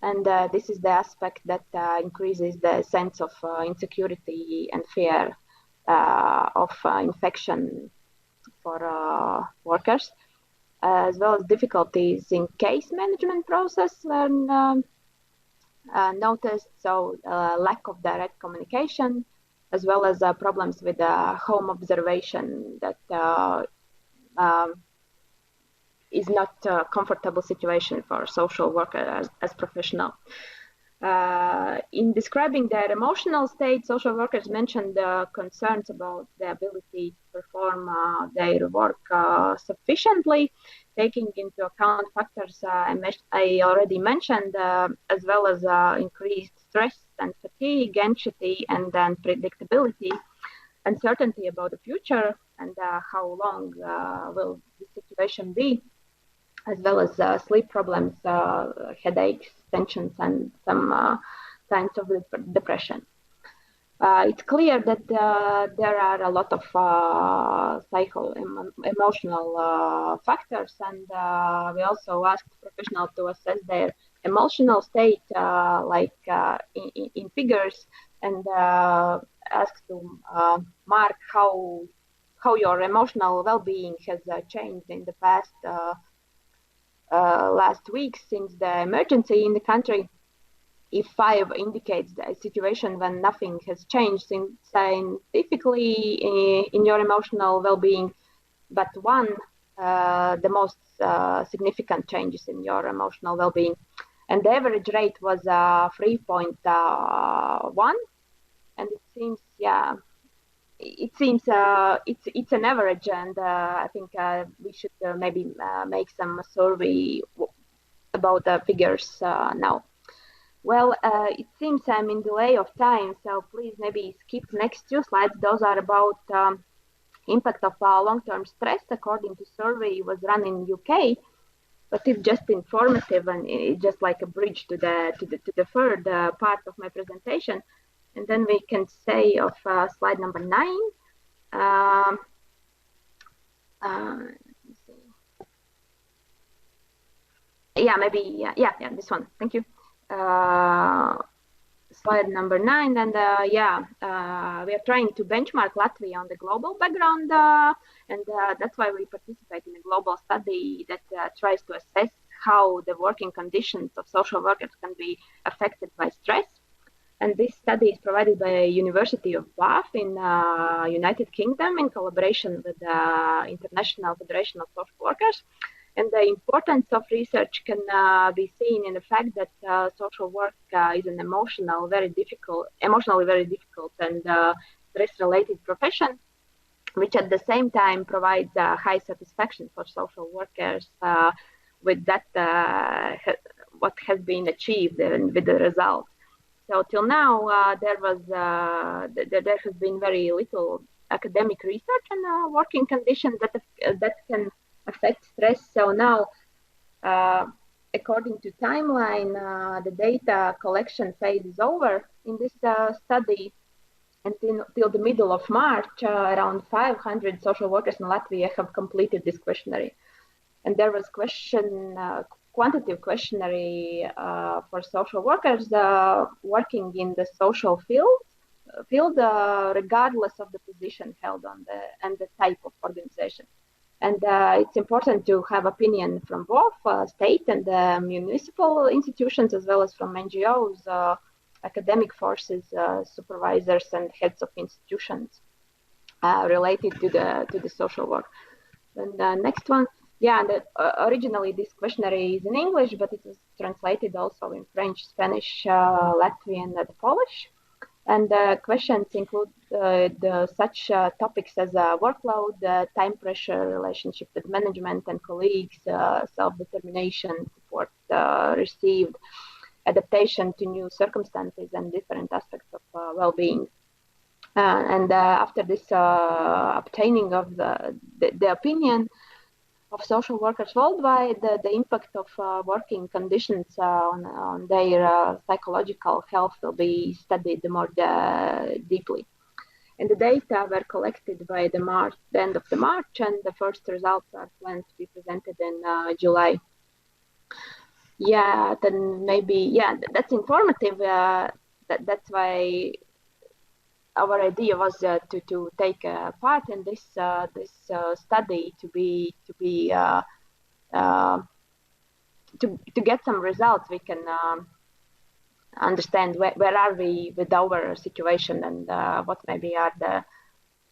K: and this is the aspect that increases the sense of insecurity and fear of infection for workers, as well as difficulties in case management process when noticed. So lack of direct communication, as well as problems with home observation that is not a comfortable situation for social workers as professional. In describing their emotional state, social workers mentioned concerns about the ability to perform their work sufficiently, taking into account factors I already mentioned, as well as increased stress and fatigue, anxiety, and unpredictability. uncertainty about the future and how long will the situation be, as well as sleep problems, headaches, tensions, and some signs of depression. It's clear that there are a lot of emotional factors, and we also asked professionals to assess their emotional state, in figures, and asked to mark how your emotional well-being has changed in the past last weeks since the emergency in the country. If 5 indicates a situation when nothing has changed scientifically in your emotional well-being, but 1, the most significant changes in your emotional well-being. And the average rate was 3.1, and it seems, it's an average, and I think we should maybe make some survey about the figures now. Well, it seems I'm in delay of time, so please maybe skip next 2 slides. Those are about impact of long-term stress, according to survey was run in UK, but it's just informative and it's just like a bridge to the third part of my presentation. And then we can say of slide number 9. Let me see. This one. Thank you. Slide number 9, and we are trying to benchmark Latvia on the global background, and that's why we participate in a global study that tries to assess how the working conditions of social workers can be affected by stress. And this study is provided by the University of Bath in United Kingdom in collaboration with the International Federation of Social Workers. And the importance of research can be seen in the fact that social work is an emotionally very difficult and stress-related profession, which at the same time provides high satisfaction for social workers with that what has been achieved and with the results. So till now, there has been very little academic research on working conditions that can affect stress. So now, according to timeline, the data collection phase is over in this study. Until the middle of March, around 500 social workers in Latvia have completed this questionnaire. And there was quantitative questionnaire for social workers working in the social field, regardless of the position held and the type of organization. And it's important to have opinion from both state and municipal institutions, as well as from NGOs, academic forces, supervisors, and heads of institutions related to the social work. And the next one, originally this questionnaire is in English, but it was translated also in French, Spanish, Latvian, and Polish. And the questions include such topics as workload, time pressure, relationship with management and colleagues, self-determination, support received, adaptation to new circumstances, and different aspects of well-being. After this obtaining of the opinion of social workers worldwide, the impact of working conditions on their psychological health will be studied more deeply. And the data were collected by the end of the March, and the first results are planned to be presented in July. Then maybe, that's informative. That's why our idea was to take part in this study to get some results. We can understand where are we with our situation, and what maybe are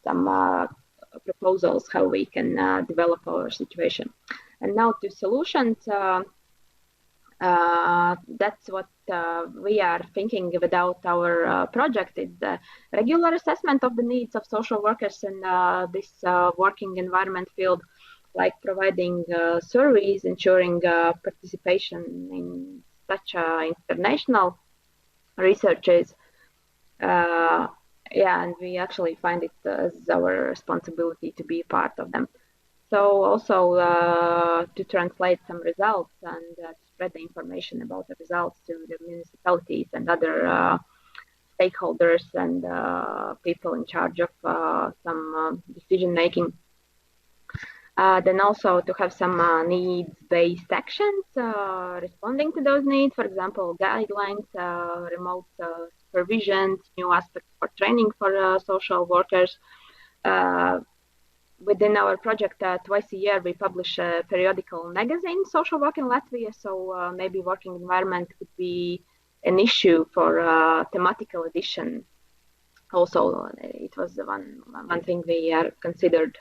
K: some proposals how we can develop our situation. And now to solutions. That's what we are thinking about our project. Is the regular assessment of the needs of social workers in this working environment field, like providing surveys, ensuring participation in such international researches, and we actually find it as our responsibility to be part of them. So also to translate some results and spread the information about the results to the municipalities and other stakeholders and people in charge of some decision making. Then also to have some needs-based actions responding to those needs, for example, guidelines, remote supervisions, new aspects for training for social workers. Within our project, twice a year, we publish a periodical magazine, Social Work in Latvia, so maybe working environment could be an issue for thematical edition. Also, it was one thing we considered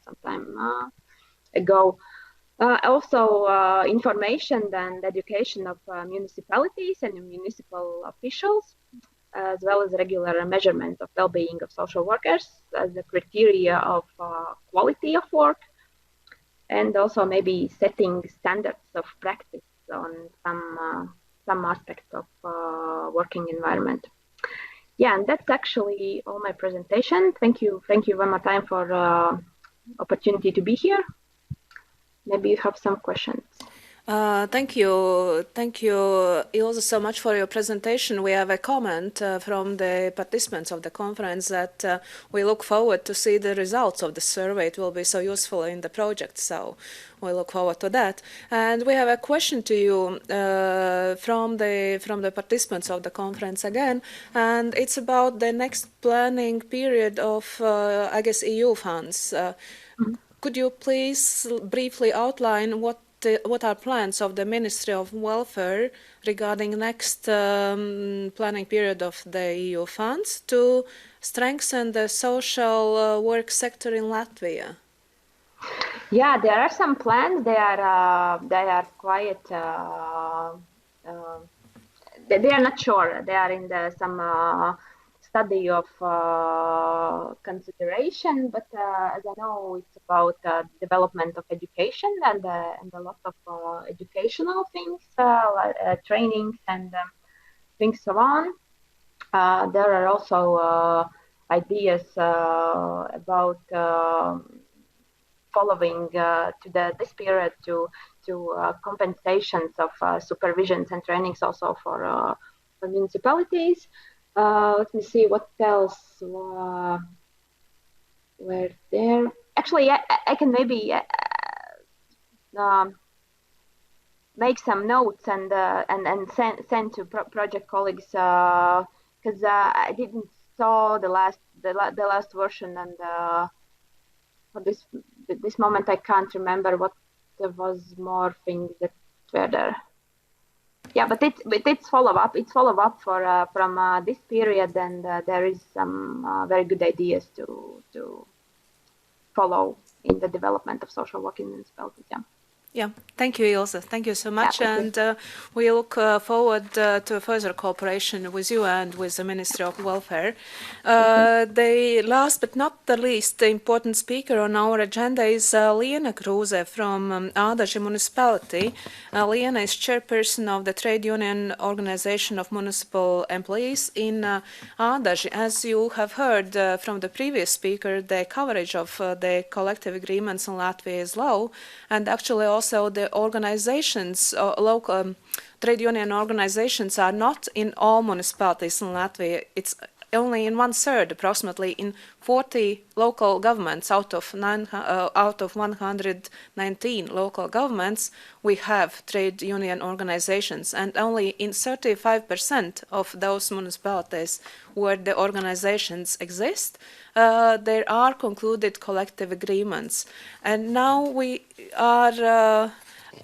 K: some time ago. Also, information and education of municipalities and municipal officials, as well as regular measurement of well-being of social workers as a criteria of quality of work, and also maybe setting standards of practice on some aspects of working environment. Yeah, and that's actually all my presentation. Thank you one more time for opportunity to be here. Maybe you have some questions.
A: Thank you, Ilse, so much for your presentation. We have a comment from the participants of the conference that we look forward to see the results of the survey. It will be so useful in the project, so we look forward to that. And we have a question to you from the participants of the conference again, and it's about the next planning period of, I guess, EU funds. Could you please briefly outline what are plans of the Ministry of Welfare regarding next planning period of the EU funds to strengthen the social work sector in Latvia?
K: Yeah, there are some plans. They are quite. They are not sure. They are in some study of consideration, but as I know, it's about development of education and a lot of educational things, like, trainings and things so on. There are also ideas about following to this period to compensations of supervisions and trainings also for municipalities. Let me see what else were there. Actually, I can maybe make some notes and send to project colleagues because I didn't saw the last version, and for this moment I can't remember what there was more things that were there. Yeah, but it's follow up. It's follow up for from this period, and there is some very good ideas to follow in the development of social work in municipalities. Yeah.
A: Yeah, thank you, Ilse. Thank you so much, and we look forward to further cooperation with you and with the Ministry of Welfare. The last but not the least important speaker on our agenda is Liena Kruse from Ādaži municipality. Liena is chairperson of the Trade Union Organization of Municipal Employees in Ādaži. As you have heard from the previous speaker, the coverage of the collective agreements in Latvia is low, and actually also the organizations, local trade union organizations, are not in all municipalities in Latvia. It's only in 1/3, approximately, in 40 local governments out of 119 local governments. We have trade union organizations, and only in 35% of those municipalities where the organizations exist, there are concluded collective agreements. And now we are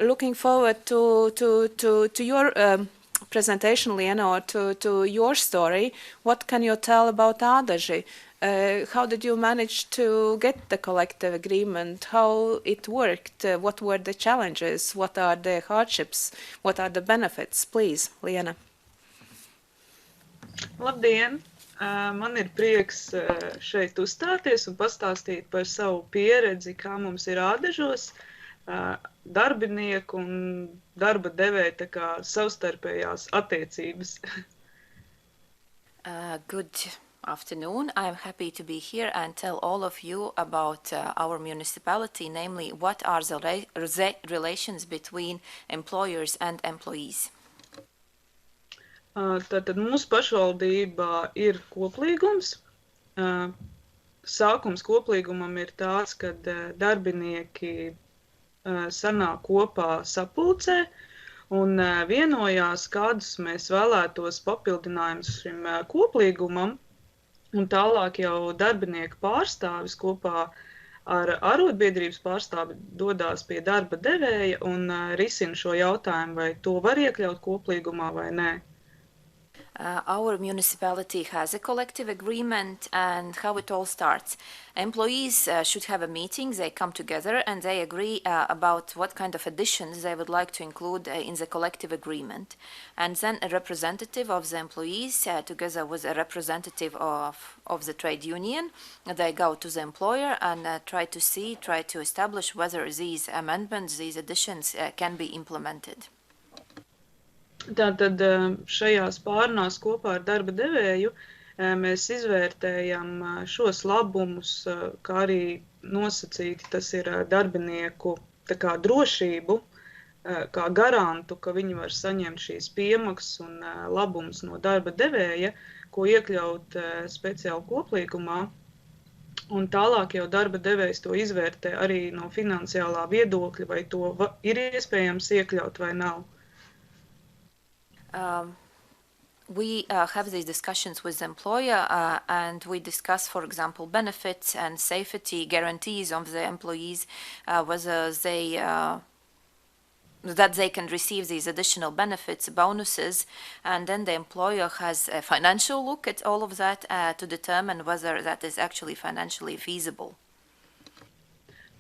A: looking forward to your presentation, Liena, or to your story. What can you tell about Ādaži? How did you manage to get the collective agreement? How it worked? What were the challenges? What are the hardships? What are the benefits? Please, Liena.
L: Labdien! Man ir prieks šeit uzstāties un pastāstīt par savu pieredzi, kā mums ir Ādažos darbinieku un darba devēja tā kā savstarpējās attiecības.
C: Good afternoon. I'm happy to be here and tell all of you about our municipality, namely what are the relations between employers and employees.
L: Tātad mūsu pašvaldībā ir koplīgums. Sākums koplīgumam ir tāds, ka darbinieki sanāk kopā sapulcē un vienojās, kādus mēs vēlētos papildinājumus šim koplīgumam, un tālāk jau darbinieku pārstāvis kopā ar arotbiedrības pārstāvi dodās pie darba devēja un risina šo jautājumu, vai to var iekļaut koplīgumā vai nē.
C: Our municipality has a collective agreement, and how it all starts. Employees should have a meeting, they come together and they agree about what kind of additions they would like to include in the collective agreement. And then a representative of the employees, together with a representative of the trade union, they go to the employer and try to establish whether these amendments, these additions can be implemented.
L: Tātad šajās pārunās kopā ar darba devēju mēs izvērtējam šos labumus, kā arī nosacīti, tas ir darbinieku tā kā drošību, kā garantu, ka viņi var saņemt šīs piemaksas un labumus no darba devēja, ko iekļaut speciāli koplīgumā. Un tālāk jau darba devējs to izvērtē arī no finansiālā viedokļa, vai to ir iespējams iekļaut vai nav.
C: We have these discussions with the employer and we discuss, for example, benefits and safety guarantees of the employees, whether that they can receive these additional benefits, bonuses, and then the employer has a financial look at all of that to determine whether that is actually financially feasible.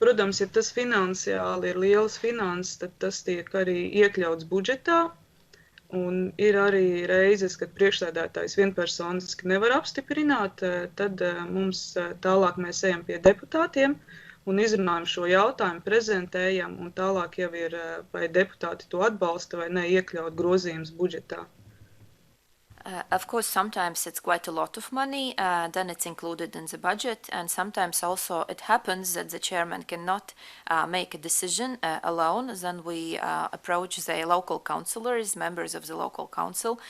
L: Protams, ja tas finansiāli ir lielas finanses, tad tas tiek arī iekļauts budžetā. Un ir arī reizes, kad priekšsēdētājs vienpersoniski nevar apstiprināt, tad mums tālāk mēs ejam pie deputātiem un izrunājam šo jautājumu, prezentējam, un tālāk jau ir, vai deputāti to atbalsta vai ne, iekļaut grozījumus budžetā.
C: Of course, sometimes it's quite a lot of money, then it's included in the budget, and sometimes also it happens that the chairman cannot make a decision alone. Then we approach the local councillors, members of the local council.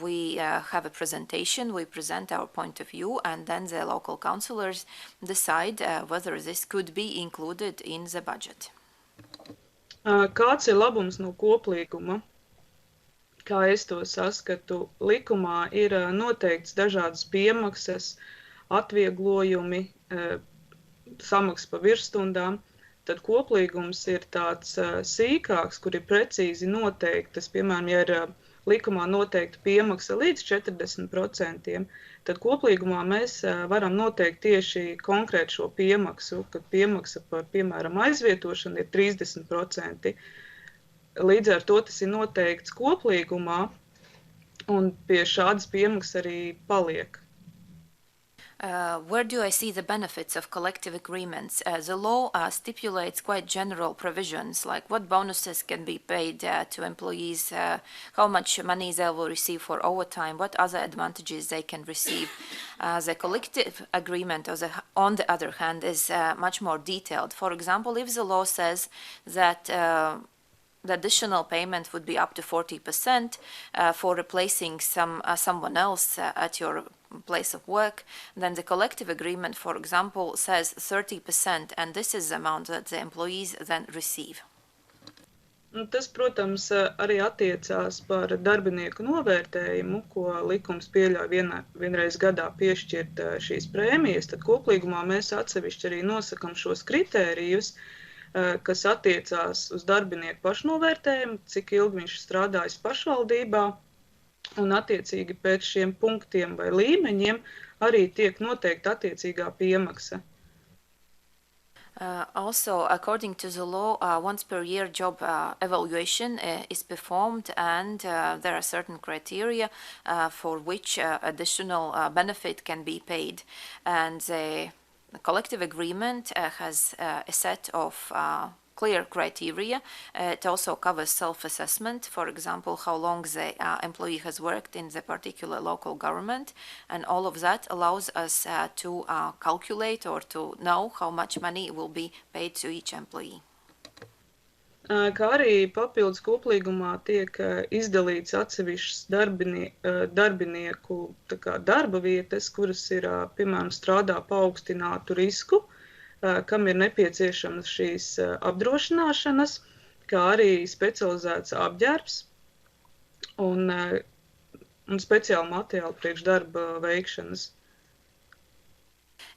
C: We have a presentation, we present our point of view, and then the local councillors decide whether this could be included in the budget.
L: Kāds ir labums no koplīguma? Kā es to saskatu, likumā ir noteikts dažādas piemaksas, atvieglojumi, samaksas pa virsstundām, tad koplīgums ir tāds sīkāks, kur ir precīzi noteiktas, piemēram, ja ir likumā noteikta piemaksa līdz 40%, tad koplīgumā mēs varam noteikt tieši konkrēt šo piemaksu, kad piemaksa par, piemēram, aizvietošanu ir 30%. Līdz ar to tas ir noteikts koplīgumā, un pie šādas piemaksas arī paliek.
C: Where do I see the benefits of collective agreements? The law stipulates quite general provisions, like what bonuses can be paid to employees, how much money they will receive for overtime, what other advantages they can receive. The collective agreement, on the other hand, is much more detailed. For example, if the law says that the additional payment would be up to 40% for replacing someone else at your place of work, then the collective agreement, for example, says 30%, and this is the amount that the employees then receive.
L: Tas, protams, arī attiecās par darbinieku novērtējumu, ko likums pieļauj vienreiz gadā piešķirt šīs prēmijas, tad koplīgumā mēs atsevišķi arī nosakam šos kritērijus, kas attiecās uz darbinieku pašnovērtējumu, cik ilgi viņš strādājis pašvaldībā, un attiecīgi pēc šiem punktiem vai līmeņiem arī tiek noteikta attiecīgā piemaksa.
C: Also, according to the law, once per year job evaluation is performed, and there are certain criteria for which additional benefit can be paid. And the collective agreement has a set of clear criteria. It also covers self-assessment, for example, how long the employee has worked in the particular local government, and all of that allows us to calculate or to know how much money will be paid to each employee.
L: Kā arī papildus koplīgumā tiek izdalīts atsevišķas darbinieku darba vietas, kuras ir, piemēram, strādā paaugstinātu risku, kam ir nepieciešamas šīs apdrošināšanas, kā arī specializēts apģērbs un speciāli materiāli priekš darba veikšanas.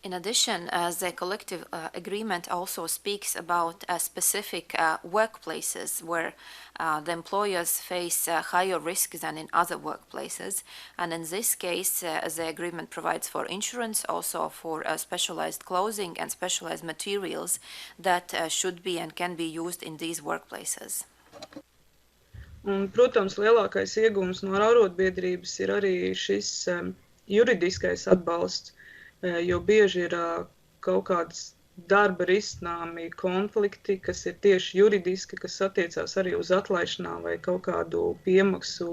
C: In addition, the collective agreement also speaks about specific workplaces where the employers face higher risk than in other workplaces. And in this case, the agreement provides for insurance, also for specialized clothing and specialized materials that should be and can be used in these workplaces.
L: Un, protams, lielākais iegūms no arotbiedrības ir arī šis juridiskais atbalsts, jo bieži ir kaut kādas darba risināmi konflikti, kas ir tieši juridiski, kas attiecās arī uz atlaišanām vai kaut kādu piemaksu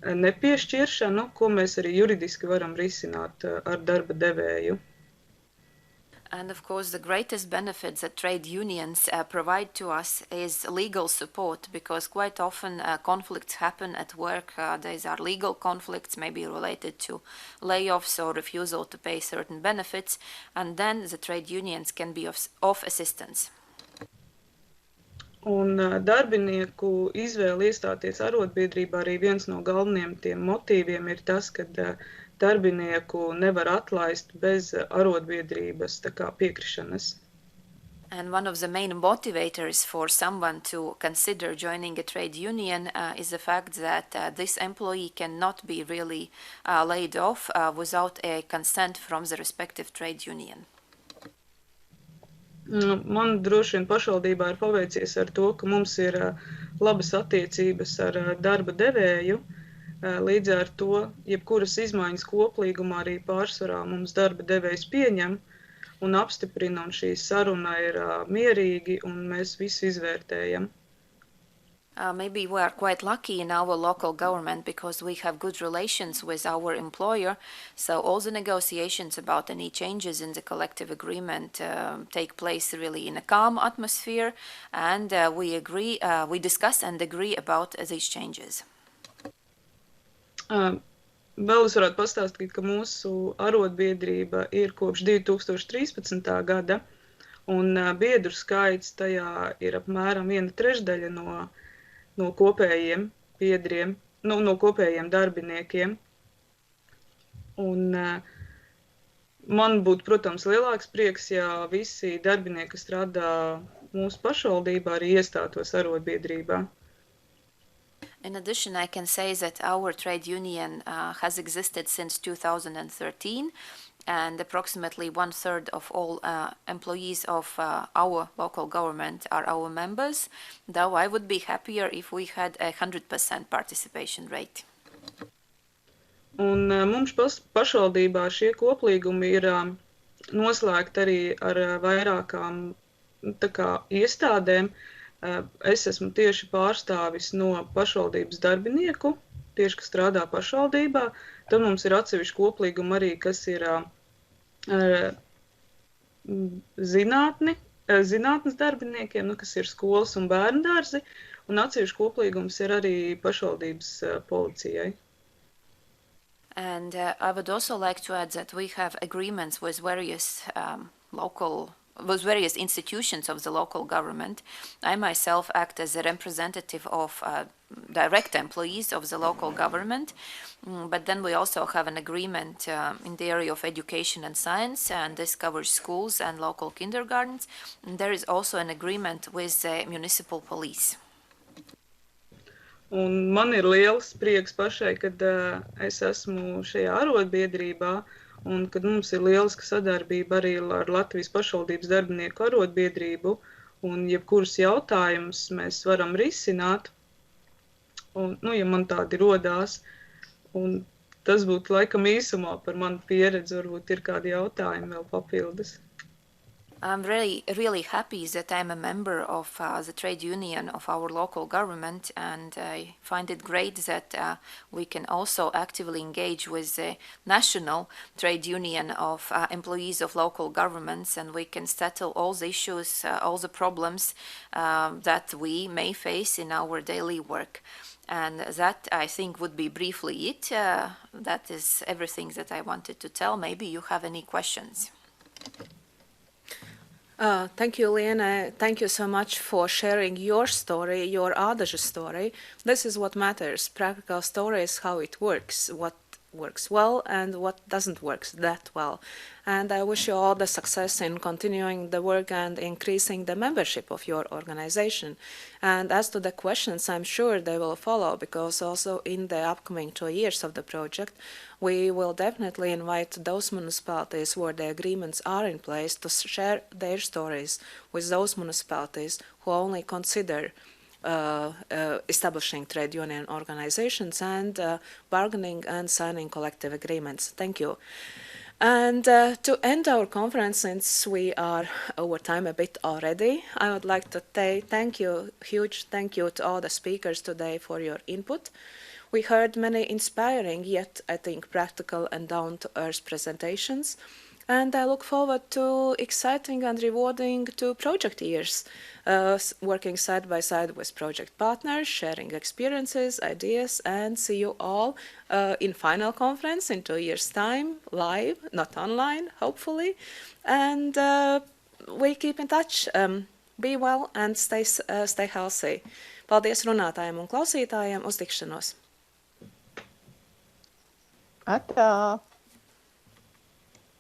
L: nepiešķiršanu, ko mēs arī juridiski varam risināt ar darba devēju.
C: And of course, the greatest benefit that trade unions provide to us is legal support, because quite often conflicts happen at work. These are legal conflicts, maybe related to layoffs or refusal to pay certain benefits, and then the trade unions can be of assistance.
L: Un darbinieku izvēle iestāties arotbiedrībā arī viens no galvenajiem tiem motīviem ir tas, ka darbinieku nevar atlaist bez arotbiedrības piekrišanas.
C: And one of the main motivators for someone to consider joining a trade union is the fact that this employee cannot be really laid off without a consent from the respective trade union.
L: Man droši vien pašvaldībā ir paveicies ar to, ka mums ir labas attiecības ar darba devēju. Līdz ar to, jebkuras izmaiņas koplīgumā arī pārsvarā mums darba devējs pieņem un apstiprina, un šī saruna ir mierīgi, un mēs visu izvērtējam.
C: Maybe we are quite lucky in our local government because we have good relations with our employer, so all the negotiations about any changes in the collective agreement take place really in a calm atmosphere, and we discuss and agree about these changes.
L: Vēl es varētu pastāstīt, ka mūsu arotbiedrība ir kopš 2013. gada, un biedru skaits tajā ir apmēram 1/3 no kopējiem biedriem, no kopējiem darbiniekiem. Un man būtu, protams, lielāks prieks, ja visi darbinieki, kas strādā mūsu pašvaldībā, arī iestātos arotbiedrībā.
C: In addition, I can say that our trade union has existed since 2013, and approximately 1/3 of all employees of our local government are our members, though I would be happier if we had a 100% participation rate.
L: Un mums pašvaldībā šie koplīgumi ir noslēgti arī ar vairākām iestādēm. Es esmu tieši pārstāvis no pašvaldības darbinieku, tieši, kas strādā pašvaldībā. Tad mums ir atsevišķi koplīgumi arī, kas ir zinātnes darbiniekiem, kas ir skolas un bērndārzi, un atsevišķi koplīgums ir arī pašvaldības policijai.
C: And I would also like to add that we have agreements with various various institutions of the local government. I myself act as a representative of direct employees of the local government, but then we also have an agreement in the area of education and science, and this covers schools and local kindergartens. And there is also an agreement with the municipal police.
L: Un man ir liels prieks pašai, kad es esmu šajā arotbiedrībā, un kad mums ir lieliska sadarbība arī ar Latvijas Pašvaldības darbinieku arotbiedrību, un jebkurus jautājumus mēs varam risināt, un, ja man tādi rodās, un tas būtu laikam īsumā par manu pieredzi, varbūt ir kādi jautājumi vēl papildus.
C: I'm really happy that I'm a member of the trade union of our local government, and I find it great that we can also actively engage with the national trade union of employees of local governments, and we can settle all the issues, all the problems that we may face in our daily work. And that, I think, would be briefly it. That is everything that I wanted to tell. Maybe you have any questions.
A: Thank you, Liena. Thank you so much for sharing your story, your Ādažu story. This is what matters. Practical stories, how it works, what works well and what doesn't work that well. And I wish you all the success in continuing the work and increasing the membership of your organization. And as to the questions, I'm sure they will follow, because also in the upcoming 2 years of the project, we will definitely invite those municipalities where the agreements are in place to share their stories with those municipalities who only consider establishing trade union organizations and bargaining and signing collective agreements. Thank you. And to end our conference, since we are over time a bit already, I would like to say huge thank you to all the speakers today for your input. We heard many inspiring, yet I think practical and down-to-earth presentations. And I look forward to exciting and rewarding 2 project years, working side by side with project partners, sharing experiences, ideas, and see you all in final conference in 2 years' time, live, not online, hopefully. And we keep in touch. Be well and stay healthy. Paldies runātājiem un klausītājiem. Uz tikšanos!
M: Atā!